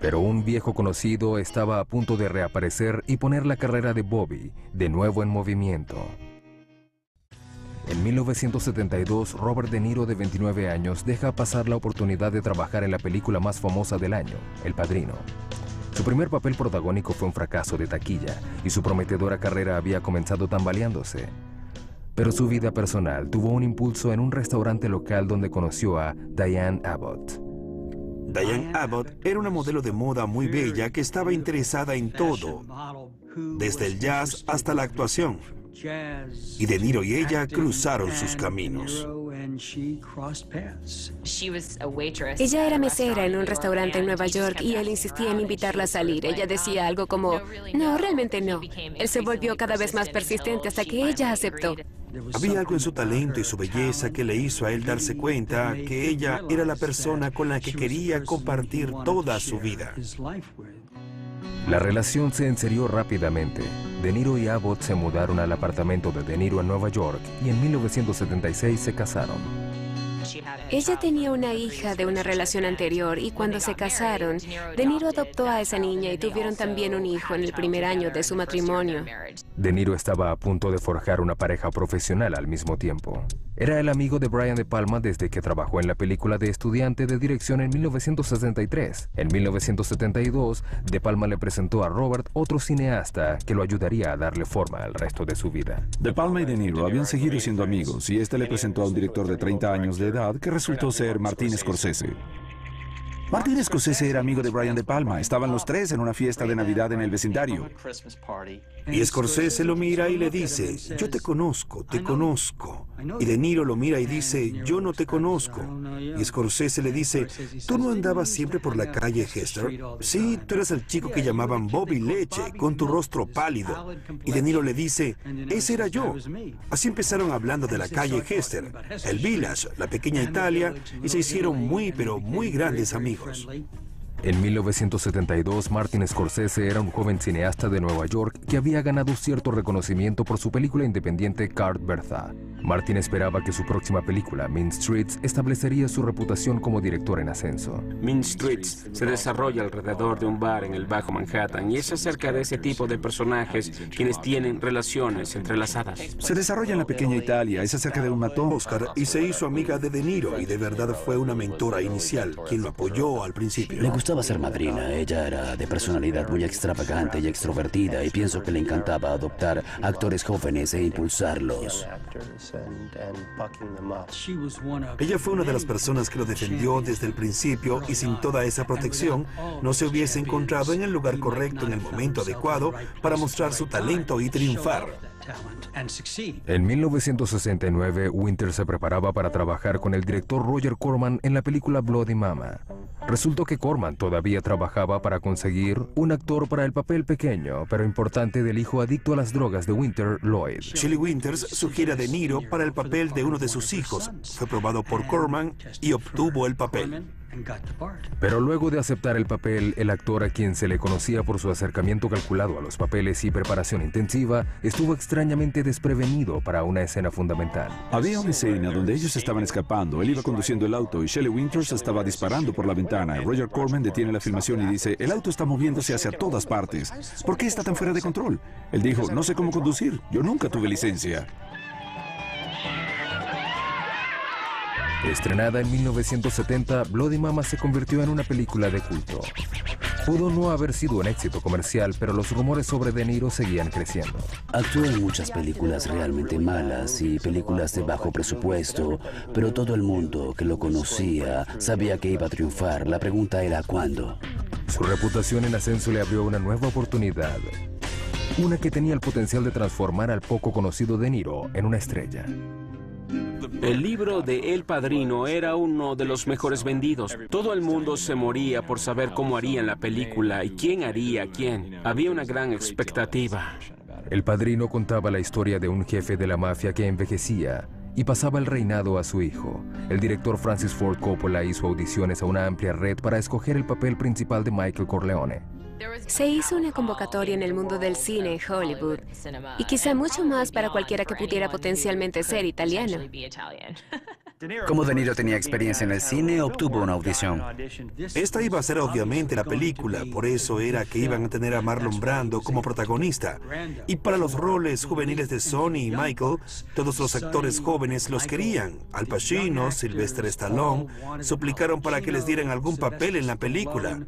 Pero un viejo conocido estaba a punto de reaparecer y poner la carrera de Bobby de nuevo en movimiento. En 1972, Robert De Niro, de 29 años, deja pasar la oportunidad de trabajar en la película más famosa del año, El Padrino. Su primer papel protagónico fue un fracaso de taquilla y su prometedora carrera había comenzado tambaleándose. Pero su vida personal tuvo un impulso en un restaurante local donde conoció a Diane Abbott. Diane Abbott era una modelo de moda muy bella que estaba interesada en todo, desde el jazz hasta la actuación. Y De Niro y ella cruzaron sus caminos. Ella era mesera en un restaurante en Nueva York y él insistía en invitarla a salir. Ella decía algo como, no, realmente no. Él se volvió cada vez más persistente hasta que ella aceptó. Había algo en su talento y su belleza que le hizo a él darse cuenta que ella era la persona con la que quería compartir toda su vida. La relación se enserió rápidamente. De Niro y Abbott se mudaron al apartamento de De Niro en Nueva York y en 1976 se casaron. Ella tenía una hija de una relación anterior y cuando se casaron, De Niro adoptó a esa niña y tuvieron también un hijo en el primer año de su matrimonio. De Niro estaba a punto de forjar una pareja profesional al mismo tiempo. Era el amigo de Brian De Palma desde que trabajó en la película de Estudiante de dirección en 1963. En 1972, De Palma le presentó a Robert otro cineasta que lo ayudaría a darle forma al resto de su vida. De Palma y De Niro habían seguido siendo amigos y este le presentó a un director de 30 años de edad que resultó ser Martin Scorsese. Martin Scorsese era amigo de Brian De Palma. Estaban los tres en una fiesta de Navidad en el vecindario. Y Scorsese lo mira y le dice, yo te conozco, te conozco. Y De Niro lo mira y dice, yo no te conozco. Y Scorsese le dice, ¿tú no andabas siempre por la calle Hester? Sí, tú eras el chico que llamaban Bobby Leche, con tu rostro pálido. Y De Niro le dice, ese era yo. Así empezaron hablando de la calle Hester, el Village, la pequeña Italia, y se hicieron muy, pero muy grandes amigos. En 1972, Martin Scorsese era un joven cineasta de Nueva York que había ganado cierto reconocimiento por su película independiente Carte Bertha. Martin esperaba que su próxima película, Mean Streets, establecería su reputación como director en ascenso. Mean Streets se desarrolla alrededor de un bar en el Bajo Manhattan y es acerca de ese tipo de personajes quienes tienen relaciones entrelazadas. Se desarrolla en la pequeña Italia, es acerca de un matón. Oscar, y se hizo amiga de De Niro y de verdad fue una mentora inicial, quien lo apoyó al principio. Le gustaba ser madrina. Ella era de personalidad muy extravagante y extrovertida y pienso que le encantaba adoptar actores jóvenes e impulsarlos. Ella fue una de las personas que lo defendió desde el principio y sin toda esa protección no se hubiese encontrado en el lugar correcto en el momento adecuado para mostrar su talento y triunfar. En 1969, Winter se preparaba para trabajar con el director Roger Corman en la película Bloody Mama. Resultó que Corman todavía trabajaba para conseguir un actor para el papel pequeño, pero importante del hijo adicto a las drogas de Winter, Lloyd. Shelley Winters sugiere a De Niro para el papel de uno de sus hijos. Fue probado por Corman y obtuvo el papel. Pero luego de aceptar el papel, el actor, a quien se le conocía por su acercamiento calculado a los papeles y preparación intensiva, estuvo extrañamente desprevenido para una escena fundamental. Había una escena donde ellos estaban escapando. Él iba conduciendo el auto y Shelley Winters estaba disparando por la ventana. Roger Corman detiene la filmación y dice, el auto está moviéndose hacia todas partes. ¿Por qué está tan fuera de control? Él dijo, no sé cómo conducir. Yo nunca tuve licencia. Estrenada en 1970, Bloody Mama se convirtió en una película de culto. Pudo no haber sido un éxito comercial, pero los rumores sobre De Niro seguían creciendo. Actuó en muchas películas realmente malas y películas de bajo presupuesto, pero todo el mundo que lo conocía sabía que iba a triunfar. La pregunta era ¿cuándo? Su reputación en ascenso le abrió una nueva oportunidad. Una que tenía el potencial de transformar al poco conocido De Niro en una estrella. El libro de El Padrino era uno de los mejores vendidos. Todo el mundo se moría por saber cómo harían la película y quién haría a quién. Había una gran expectativa. El Padrino contaba la historia de un jefe de la mafia que envejecía y pasaba el reinado a su hijo. El director Francis Ford Coppola hizo audiciones a una amplia red para escoger el papel principal de Michael Corleone. Se hizo una convocatoria en el mundo del cine en Hollywood y quizá mucho más para cualquiera que pudiera potencialmente ser italiano. Como De Niro tenía experiencia en el cine, obtuvo una audición. Esta iba a ser obviamente la película, por eso era que iban a tener a Marlon Brando como protagonista. Y para los roles juveniles de Sonny y Michael, todos los actores jóvenes los querían. Al Pacino, Sylvester Stallone, suplicaron para que les dieran algún papel en la película.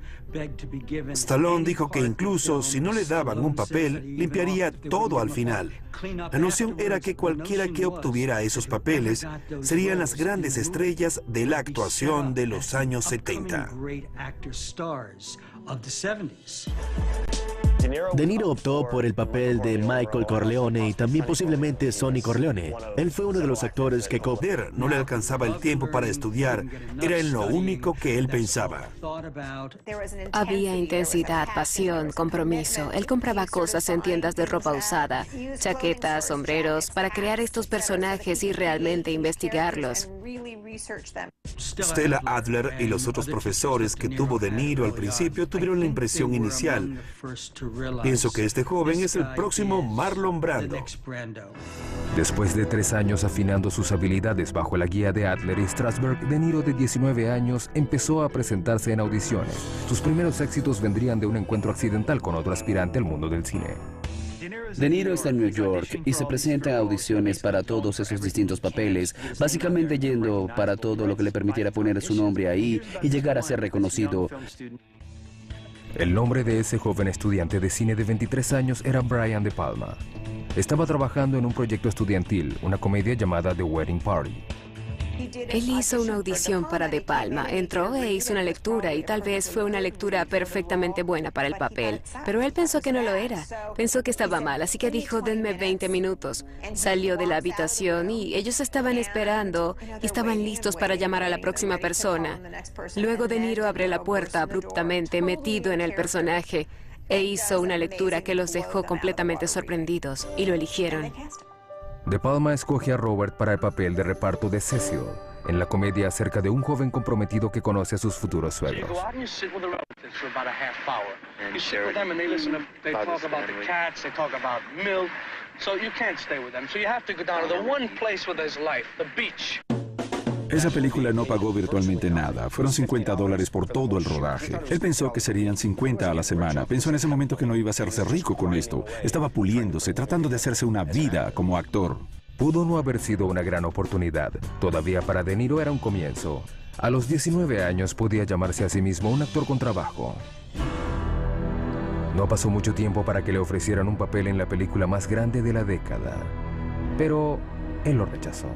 Stallone dijo que incluso si no le daban un papel, limpiaría todo al final. La noción era que cualquiera que obtuviera esos papeles serían las grandes estrellas de la actuación de los años 70. De Niro optó por el papel de Michael Corleone y también posiblemente Sonny Corleone. Él fue uno de los actores que no le alcanzaba el tiempo para estudiar, era en lo único que él pensaba. Había intensidad, pasión, compromiso. Él compraba cosas en tiendas de ropa usada, chaquetas, sombreros, para crear estos personajes y realmente investigarlos. Stella Adler y los otros profesores que tuvo De Niro al principio tuvieron la impresión inicial. Pienso que este joven es el próximo Marlon Brando. Después de 3 años afinando sus habilidades bajo la guía de Adler y Strasberg, De Niro, de 19 años, empezó a presentarse en audiciones. Sus primeros éxitos vendrían de un encuentro accidental con otro aspirante al mundo del cine. De Niro está en New York y se presenta a audiciones para todos esos distintos papeles, básicamente yendo para todo lo que le permitiera poner su nombre ahí y llegar a ser reconocido. El nombre de ese joven estudiante de cine de 23 años era Brian De Palma. Estaba trabajando en un proyecto estudiantil, una comedia llamada The Wedding Party. Él hizo una audición para De Palma, entró e hizo una lectura y tal vez fue una lectura perfectamente buena para el papel, pero él pensó que no lo era, pensó que estaba mal, así que dijo, denme 20 minutos. Salió de la habitación y ellos estaban esperando y estaban listos para llamar a la próxima persona. Luego De Niro abre la puerta abruptamente, metido en el personaje, e hizo una lectura que los dejó completamente sorprendidos y lo eligieron. De Palma escoge a Robert para el papel de reparto de Cecil, en la comedia acerca de un joven comprometido que conoce a sus futuros suegros. Esa película no pagó virtualmente nada. Fueron $50 por todo el rodaje. Él pensó que serían 50 a la semana. Pensó en ese momento que no iba a hacerse rico con esto. Estaba puliéndose, tratando de hacerse una vida como actor. Pudo no haber sido una gran oportunidad. Todavía para De Niro era un comienzo. A los 19 años podía llamarse a sí mismo un actor con trabajo. No pasó mucho tiempo para que le ofrecieran un papel en la película más grande de la década. Pero él lo rechazó.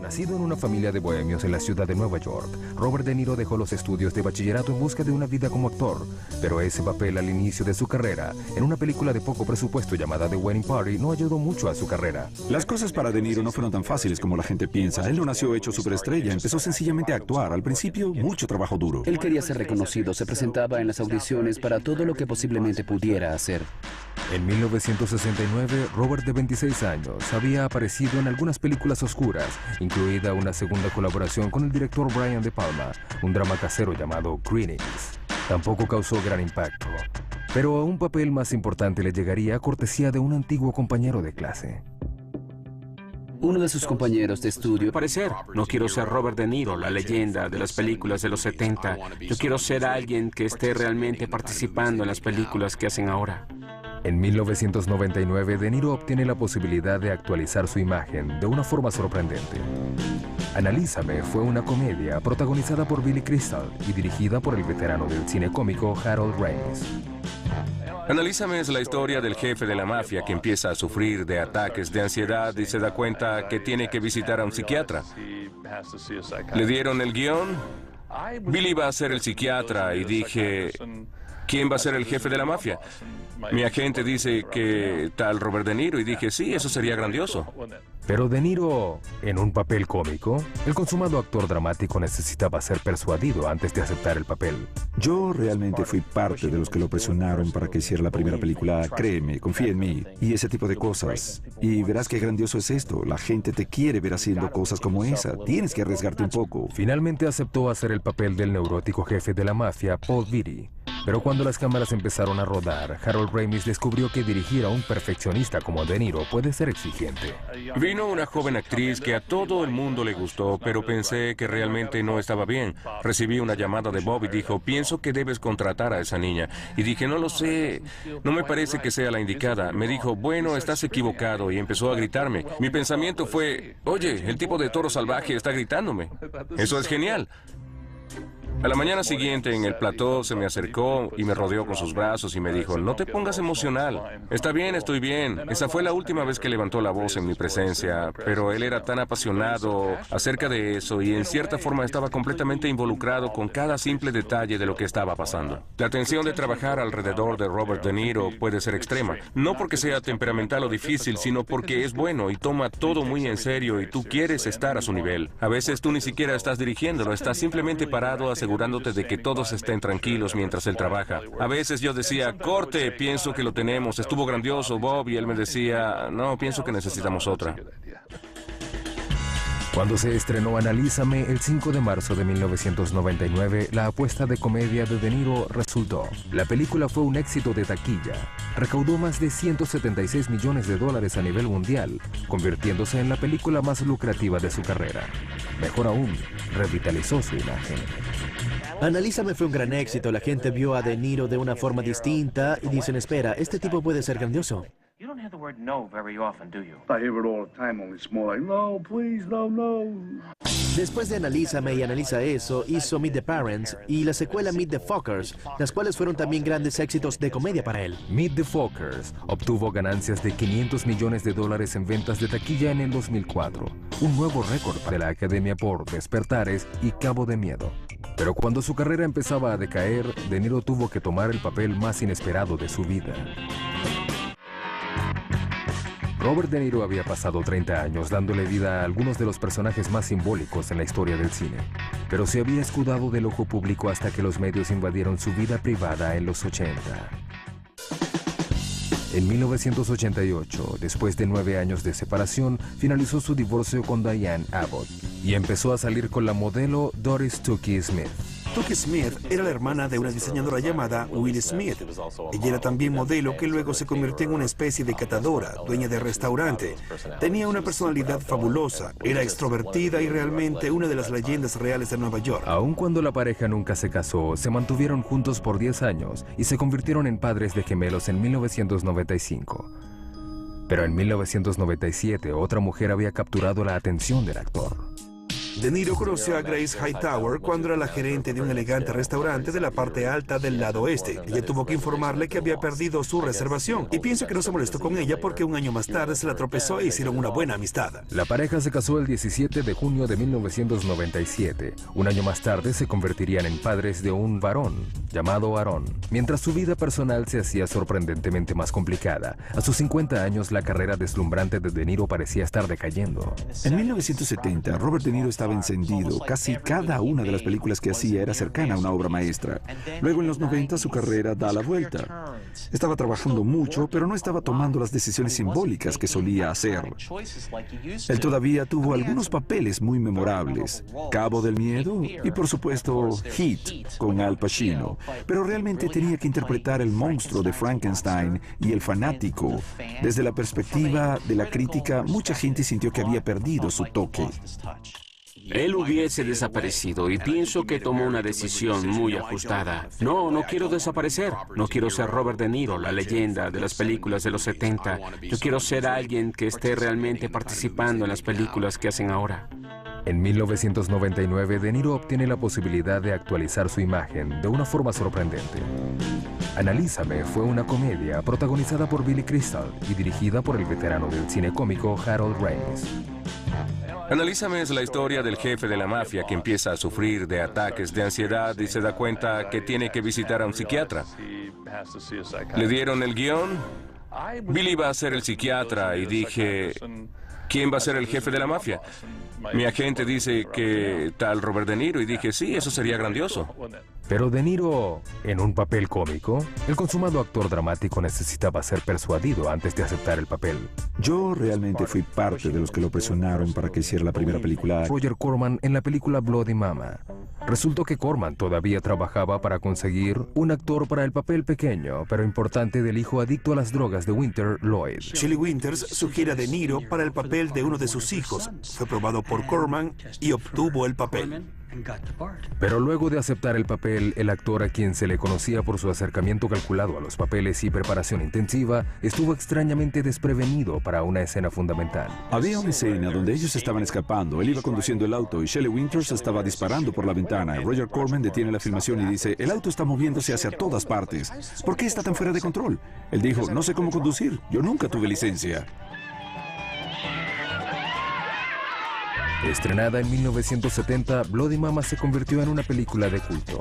Nacido en una familia de bohemios en la ciudad de Nueva York, Robert De Niro dejó los estudios de bachillerato en busca de una vida como actor, pero ese papel al inicio de su carrera, en una película de poco presupuesto llamada The Wedding Party, no ayudó mucho a su carrera. Las cosas para De Niro no fueron tan fáciles como la gente piensa. Él no nació hecho superestrella, empezó sencillamente a actuar. Al principio, mucho trabajo duro. Él quería ser reconocido, se presentaba en las audiciones para todo lo que posiblemente pudiera hacer. En 1969, Robert, de 26 años, había aparecido en algunas películas oscuras, incluida una segunda colaboración con el director Brian De Palma, un drama casero llamado Greetings. Tampoco causó gran impacto, pero un papel más importante le llegaría a cortesía de un antiguo compañero de clase. Uno de sus compañeros de estudio. Parecer, no quiero ser Robert De Niro, la leyenda de las películas de los 70. Yo quiero ser alguien que esté realmente participando en las películas que hacen ahora. En 1999, De Niro obtiene la posibilidad de actualizar su imagen de una forma sorprendente. Analízame fue una comedia protagonizada por Billy Crystal y dirigida por el veterano del cine cómico Harold Ramis. Analízame es la historia del jefe de la mafia que empieza a sufrir de ataques de ansiedad y se da cuenta que tiene que visitar a un psiquiatra. Le dieron el guión. Billy va a ser el psiquiatra y dije, ¿quién va a ser el jefe de la mafia? Mi agente dice que tal Robert De Niro y dije, sí, eso sería grandioso. Pero De Niro, en un papel cómico, el consumado actor dramático necesitaba ser persuadido antes de aceptar el papel. Yo realmente fui parte de los que lo presionaron para que hiciera la primera película. Créeme, confía en mí, y ese tipo de cosas. Y verás qué grandioso es esto. La gente te quiere ver haciendo cosas como esa. Tienes que arriesgarte un poco. Finalmente aceptó hacer el papel del neurótico jefe de la mafia, Paul Vitti. Pero cuando las cámaras empezaron a rodar, Harold Ramis descubrió que dirigir a un perfeccionista como De Niro puede ser exigente. Vino una joven actriz que a todo el mundo le gustó, pero pensé que realmente no estaba bien. Recibí una llamada de Bob y dijo, pienso que debes contratar a esa niña. Y dije, no lo sé, no me parece que sea la indicada. Me dijo, bueno, estás equivocado, y empezó a gritarme. Mi pensamiento fue, oye, el tipo de Toro Salvaje está gritándome. Eso es genial. A la mañana siguiente, en el plató, se me acercó y me rodeó con sus brazos y me dijo, no te pongas emocional. Está bien, estoy bien. Esa fue la última vez que levantó la voz en mi presencia, pero él era tan apasionado acerca de eso y en cierta forma estaba completamente involucrado con cada simple detalle de lo que estaba pasando. La tensión de trabajar alrededor de Robert De Niro puede ser extrema, no porque sea temperamental o difícil, sino porque es bueno y toma todo muy en serio y tú quieres estar a su nivel. A veces tú ni siquiera estás dirigiéndolo, estás simplemente parado asegurándote de que todos estén tranquilos mientras él trabaja. A veces yo decía, corte, pienso que lo tenemos, estuvo grandioso, Bob, y él me decía, no, pienso que necesitamos otra. Cuando se estrenó Analízame el 5 de marzo de 1999, la apuesta de comedia de De Niro resultó. La película fue un éxito de taquilla. Recaudó más de $176 millones a nivel mundial, convirtiéndose en la película más lucrativa de su carrera. Mejor aún, revitalizó su imagen. Analízame fue un gran éxito. La gente vio a De Niro de una forma distinta y dicen, espera, este tipo puede ser grandioso. You don't hear the word no very often, do you? I hear it all the time, only it's more like, no, please, no, no. Después de Analízame y Analiza Eso, hizo Meet the Parents y la secuela Meet the Fockers, las cuales fueron también grandes éxitos de comedia para él. Meet the Fockers obtuvo ganancias de $500 millones en ventas de taquilla en el 2004, un nuevo récord de la Academia por Despertares y Cabo de Miedo. Pero cuando su carrera empezaba a decaer, De Niro tuvo que tomar el papel más inesperado de su vida. Robert De Niro había pasado 30 años dándole vida a algunos de los personajes más simbólicos en la historia del cine, pero se había escudado del ojo público hasta que los medios invadieron su vida privada en los 80. En 1988, después de 9 años de separación, finalizó su divorcio con Diane Abbott y empezó a salir con la modelo Doris Tukey Smith. Tukey Smith era la hermana de una diseñadora llamada Will Smith. Ella era también modelo que luego se convirtió en una especie de catadora, dueña de restaurante. Tenía una personalidad fabulosa, era extrovertida y realmente una de las leyendas reales de Nueva York. Aun cuando la pareja nunca se casó, se mantuvieron juntos por 10 años y se convirtieron en padres de gemelos en 1995. Pero en 1997 otra mujer había capturado la atención del actor. De Niro conoció a Grace Hightower cuando era la gerente de un elegante restaurante de la parte alta del lado oeste. Ella tuvo que informarle que había perdido su reservación y pienso que no se molestó con ella porque un año más tarde se la tropezó e hicieron una buena amistad. La pareja se casó el 17 de junio de 1997. Un año más tarde se convertirían en padres de un varón llamado Aaron. Mientras su vida personal se hacía sorprendentemente más complicada, a sus 50 años la carrera deslumbrante de De Niro parecía estar decayendo. En 1970, Robert De Niro estaba encendido. Casi cada una de las películas que hacía era cercana a una obra maestra. Luego en los 90 su carrera da la vuelta. Estaba trabajando mucho, pero no estaba tomando las decisiones simbólicas que solía hacer. Él todavía tuvo algunos papeles muy memorables. Cabo del Miedo y por supuesto Heat con Al Pacino. Pero realmente tenía que interpretar el monstruo de Frankenstein y el fanático. Desde la perspectiva de la crítica, mucha gente sintió que había perdido su toque. Él hubiese desaparecido y pienso que tomó una decisión muy ajustada. No quiero desaparecer. No quiero ser Robert De Niro, la leyenda de las películas de los 70. Yo quiero ser alguien que esté realmente participando en las películas que hacen ahora. En 1999, De Niro obtiene la posibilidad de actualizar su imagen de una forma sorprendente. Analízame fue una comedia protagonizada por Billy Crystal y dirigida por el veterano del cine cómico Harold Ramis. Analízame es la historia del jefe de la mafia que empieza a sufrir de ataques de ansiedad y se da cuenta que tiene que visitar a un psiquiatra. Le dieron el guión. Billy va a ser el psiquiatra y dije, ¿quién va a ser el jefe de la mafia? Mi agente dice que tal Robert De Niro y dije, sí, eso sería grandioso. Pero De Niro, en un papel cómico, el consumado actor dramático necesitaba ser persuadido antes de aceptar el papel. Yo realmente fui parte de los que lo presionaron para que hiciera la primera película. Roger Corman en la película Bloody Mama. Resultó que Corman todavía trabajaba para conseguir un actor para el papel pequeño, pero importante del hijo adicto a las drogas de Winter, Lloyd. Shelley Winters sugiere a De Niro para el papel de uno de sus hijos. Fue probado por Corman y obtuvo el papel. Pero luego de aceptar el papel, el actor a quien se le conocía por su acercamiento calculado a los papeles y preparación intensiva, estuvo extrañamente desprevenido para una escena fundamental. Había una escena donde ellos estaban escapando. Él iba conduciendo el auto y Shelley Winters estaba disparando por la ventana. Roger Corman detiene la filmación y dice, el auto está moviéndose hacia todas partes. ¿Por qué está tan fuera de control? Él dijo, no sé cómo conducir. Yo nunca tuve licencia. Estrenada en 1970, Bloody Mama se convirtió en una película de culto.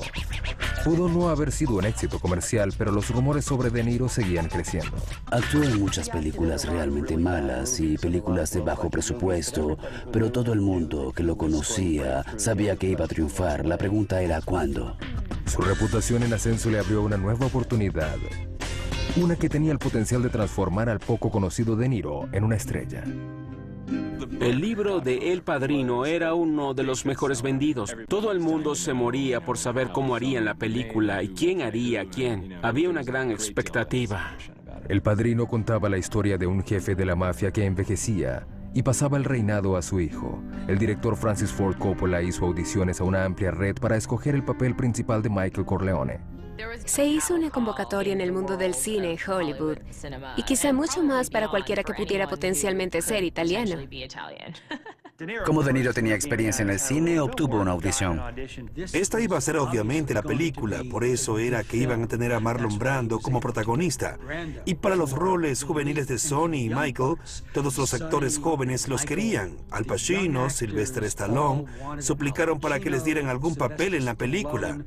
Pudo no haber sido un éxito comercial, pero los rumores sobre De Niro seguían creciendo. Actuó en muchas películas realmente malas y películas de bajo presupuesto, pero todo el mundo que lo conocía sabía que iba a triunfar. La pregunta era ¿cuándo? Su reputación en ascenso le abrió una nueva oportunidad. Una que tenía el potencial de transformar al poco conocido De Niro en una estrella. El libro de El Padrino era uno de los mejores vendidos. Todo el mundo se moría por saber cómo harían la película y quién haría a quién. Había una gran expectativa. El Padrino contaba la historia de un jefe de la mafia que envejecía y pasaba el reinado a su hijo. El director Francis Ford Coppola hizo audiciones a una amplia red para escoger el papel principal de Michael Corleone. Se hizo una convocatoria en el mundo del cine en Hollywood y quizá mucho más para cualquiera que pudiera potencialmente ser italiano. Como De Niro tenía experiencia en el cine, obtuvo una audición. Esta iba a ser obviamente la película, por eso era que iban a tener a Marlon Brando como protagonista. Y para los roles juveniles de Sonny y Michael, todos los actores jóvenes los querían. Al Pacino, Sylvester Stallone, suplicaron para que les dieran algún papel en la película.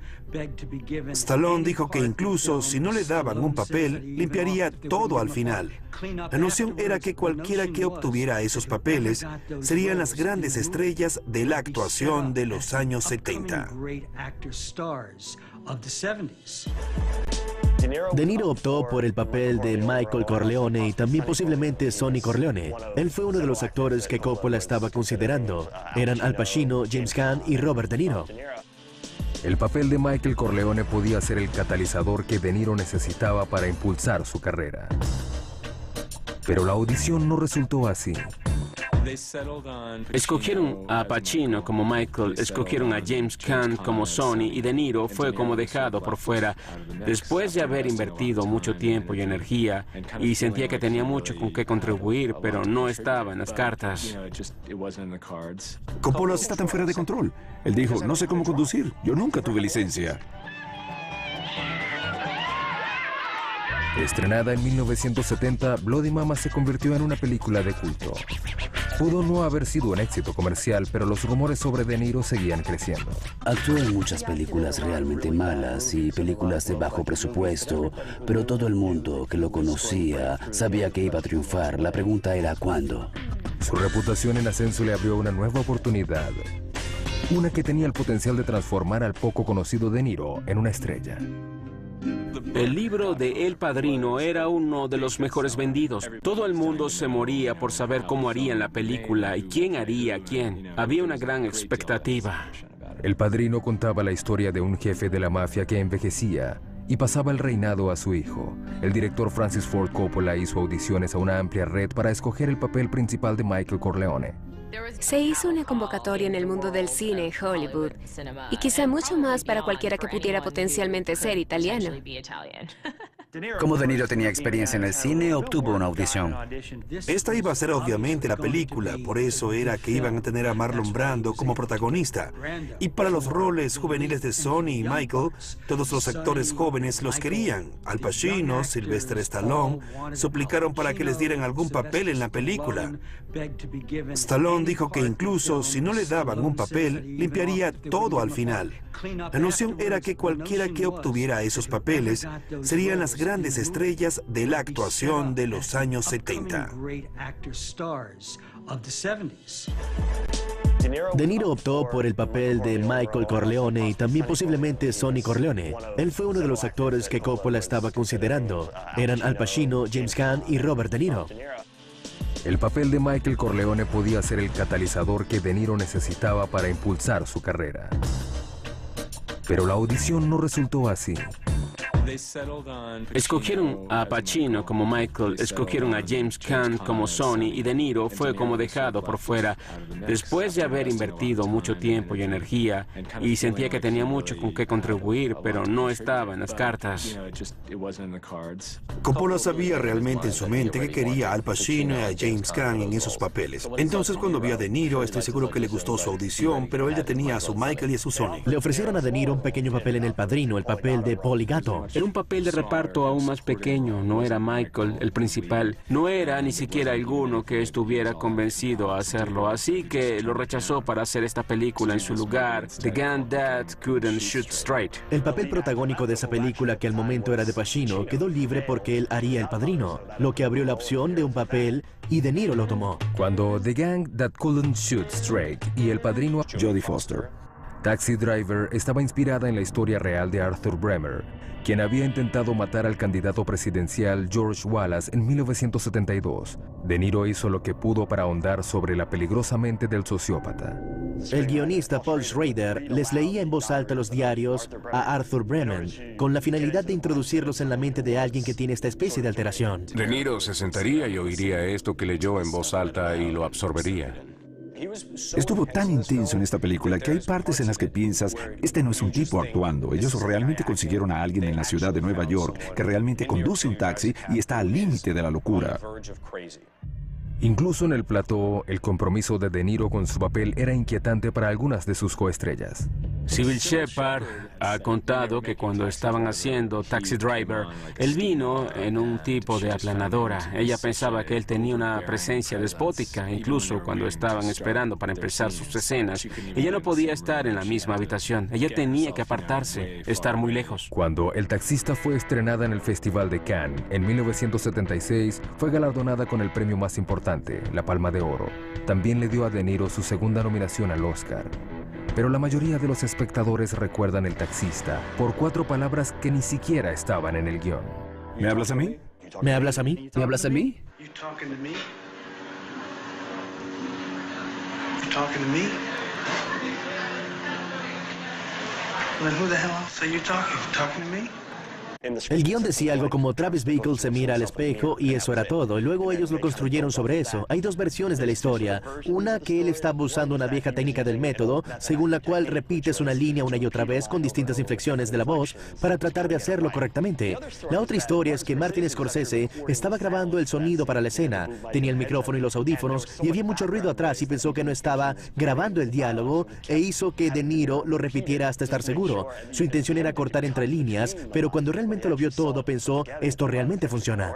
Stallone dijo que incluso si no le daban un papel, limpiaría todo al final. La noción era que cualquiera que obtuviera esos papeles serían las grandes estrellas de la actuación de los años 70. De Niro optó por el papel de Michael Corleone y también posiblemente Sonny Corleone. Él fue uno de los actores que Coppola estaba considerando. Eran Al Pacino, James Caan y Robert De Niro. El papel de Michael Corleone podía ser el catalizador que De Niro necesitaba para impulsar su carrera. Pero la audición no resultó así. Escogieron a Pacino como Michael, escogieron a James Caan como Sonny y De Niro fue como dejado por fuera. Después de haber invertido mucho tiempo y energía y sentía que tenía mucho con qué contribuir, pero no estaba en las cartas. Coppola está tan fuera de control. Él dijo, no sé cómo conducir, yo nunca tuve licencia. Estrenada en 1970, Bloody Mama se convirtió en una película de culto. Pudo no haber sido un éxito comercial, pero los rumores sobre De Niro seguían creciendo. Actuó en muchas películas realmente malas y películas de bajo presupuesto, pero todo el mundo que lo conocía sabía que iba a triunfar. La pregunta era ¿cuándo? Su reputación en ascenso le abrió una nueva oportunidad. Una que tenía el potencial de transformar al poco conocido De Niro en una estrella. El libro de El Padrino era uno de los mejores vendidos. Todo el mundo se moría por saber cómo harían la película y quién haría a quién. Había una gran expectativa. El Padrino contaba la historia de un jefe de la mafia que envejecía y pasaba el reinado a su hijo. El director Francis Ford Coppola hizo audiciones a una amplia red para escoger el papel principal de Michael Corleone. Se hizo una convocatoria en el mundo del cine en Hollywood y quizá mucho más para cualquiera que pudiera potencialmente ser italiano. Como De Niro tenía experiencia en el cine, obtuvo una audición. Esta iba a ser obviamente la película, por eso era que iban a tener a Marlon Brando como protagonista. Y para los roles juveniles de Sonny y Michael, todos los actores jóvenes los querían. Al Pacino, Sylvester Stallone, suplicaron para que les dieran algún papel en la película. Stallone dijo que incluso si no le daban un papel, limpiaría todo al final. La noción era que cualquiera que obtuviera esos papeles serían las grandes estrellas de la actuación de los años 70. De Niro optó por el papel de Michael Corleone y también posiblemente Sonny Corleone. Él fue uno de los actores que Coppola estaba considerando. Eran Al Pacino, James Caan y Robert De Niro. El papel de Michael Corleone podía ser el catalizador que De Niro necesitaba para impulsar su carrera. Pero la audición no resultó así. Escogieron a Pacino como Michael, escogieron a James Caan como Sonny y De Niro fue como dejado por fuera. Después de haber invertido mucho tiempo y energía y sentía que tenía mucho con qué contribuir, pero no estaba en las cartas. Coppola sabía realmente en su mente que quería a Al Pacino y a James Caan en esos papeles. Entonces cuando vio a De Niro, estoy seguro que le gustó su audición, pero él ya tenía a su Michael y a su Sonny. Le ofrecieron a De Niro un pequeño papel en El Padrino, el papel de Poligato. Era un papel de reparto aún más pequeño, no era Michael el principal, no era ni siquiera alguno que estuviera convencido a hacerlo, así que lo rechazó para hacer esta película en su lugar, The Gun That Couldn't Shoot Straight. El papel protagónico de esa película, que al momento era de Pacino, quedó libre porque él haría El Padrino, lo que abrió la opción de un papel y De Niro lo tomó. Cuando The Gang That Couldn't Shoot Straight y El Padrino, Jodie Foster. Taxi Driver estaba inspirada en la historia real de Arthur Bremer, quien había intentado matar al candidato presidencial George Wallace en 1972. De Niro hizo lo que pudo para ahondar sobre la peligrosa mente del sociópata. El guionista Paul Schrader les leía en voz alta los diarios a Arthur Bremer, con la finalidad de introducirlos en la mente de alguien que tiene esta especie de alteración. De Niro se sentaría y oiría esto que leyó en voz alta y lo absorbería. Estuvo tan intenso en esta película que hay partes en las que piensas, este no es un tipo actuando. Ellos realmente consiguieron a alguien en la ciudad de Nueva York que realmente conduce un taxi y está al límite de la locura. Incluso en el plató, el compromiso de De Niro con su papel era inquietante para algunas de sus coestrellas. Sybil Shepherd ha contado que cuando estaban haciendo Taxi Driver, él vino en un tipo de aplanadora. Ella pensaba que él tenía una presencia despótica, incluso cuando estaban esperando para empezar sus escenas. Ella no podía estar en la misma habitación. Ella tenía que apartarse, estar muy lejos. Cuando El taxista fue estrenada en el Festival de Cannes en 1976, fue galardonada con el premio más importante, la Palma de Oro. También le dio a De Niro su segunda nominación al Oscar. Pero la mayoría de los espectadores recuerdan El taxista por 4 palabras que ni siquiera estaban en el guión. ¿Me hablas a mí? ¿Me hablas a mí? ¿Me hablas a mí? You talking to me? You talking to me? Well, then who the hell else are you talking? You talking to me? El guión decía algo como Travis Bickle se mira al espejo y eso era todo. Y luego ellos lo construyeron sobre eso. Hay 2 versiones de la historia. Una que él está usando una vieja técnica del método, según la cual repites una línea una y otra vez con distintas inflexiones de la voz para tratar de hacerlo correctamente. La otra historia es que Martin Scorsese estaba grabando el sonido para la escena. Tenía el micrófono y los audífonos y había mucho ruido atrás y pensó que no estaba grabando el diálogo e hizo que De Niro lo repitiera hasta estar seguro. Su intención era cortar entre líneas, pero cuando realmente lo vio todo, pensó, esto realmente funciona.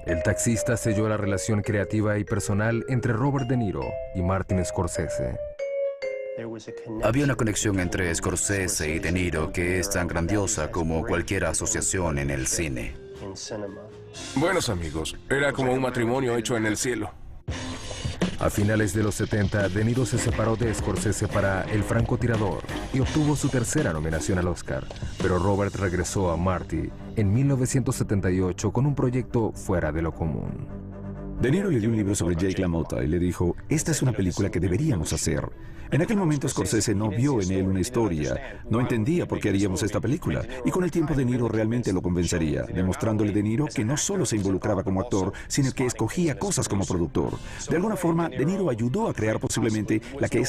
El taxista selló la relación creativa y personal entre Robert De Niro y Martin Scorsese. Había una conexión entre Scorsese y De Niro que es tan grandiosa como cualquier asociación en el cine. Buenos amigos, era como un matrimonio hecho en el cielo. A finales de los 70, De Niro se separó de Scorsese para El francotirador y obtuvo su tercera nominación al Oscar. Pero Robert regresó a Marty en 1978 con un proyecto fuera de lo común. De Niro le dio un libro sobre Jake LaMotta y le dijo, esta es una película que deberíamos hacer. En aquel momento Scorsese no vio en él una historia, no entendía por qué haríamos esta película, y con el tiempo De Niro realmente lo convencería, demostrándole De Niro que no solo se involucraba como actor, sino que escogía cosas como productor. De alguna forma, De Niro ayudó a crear posiblemente la que es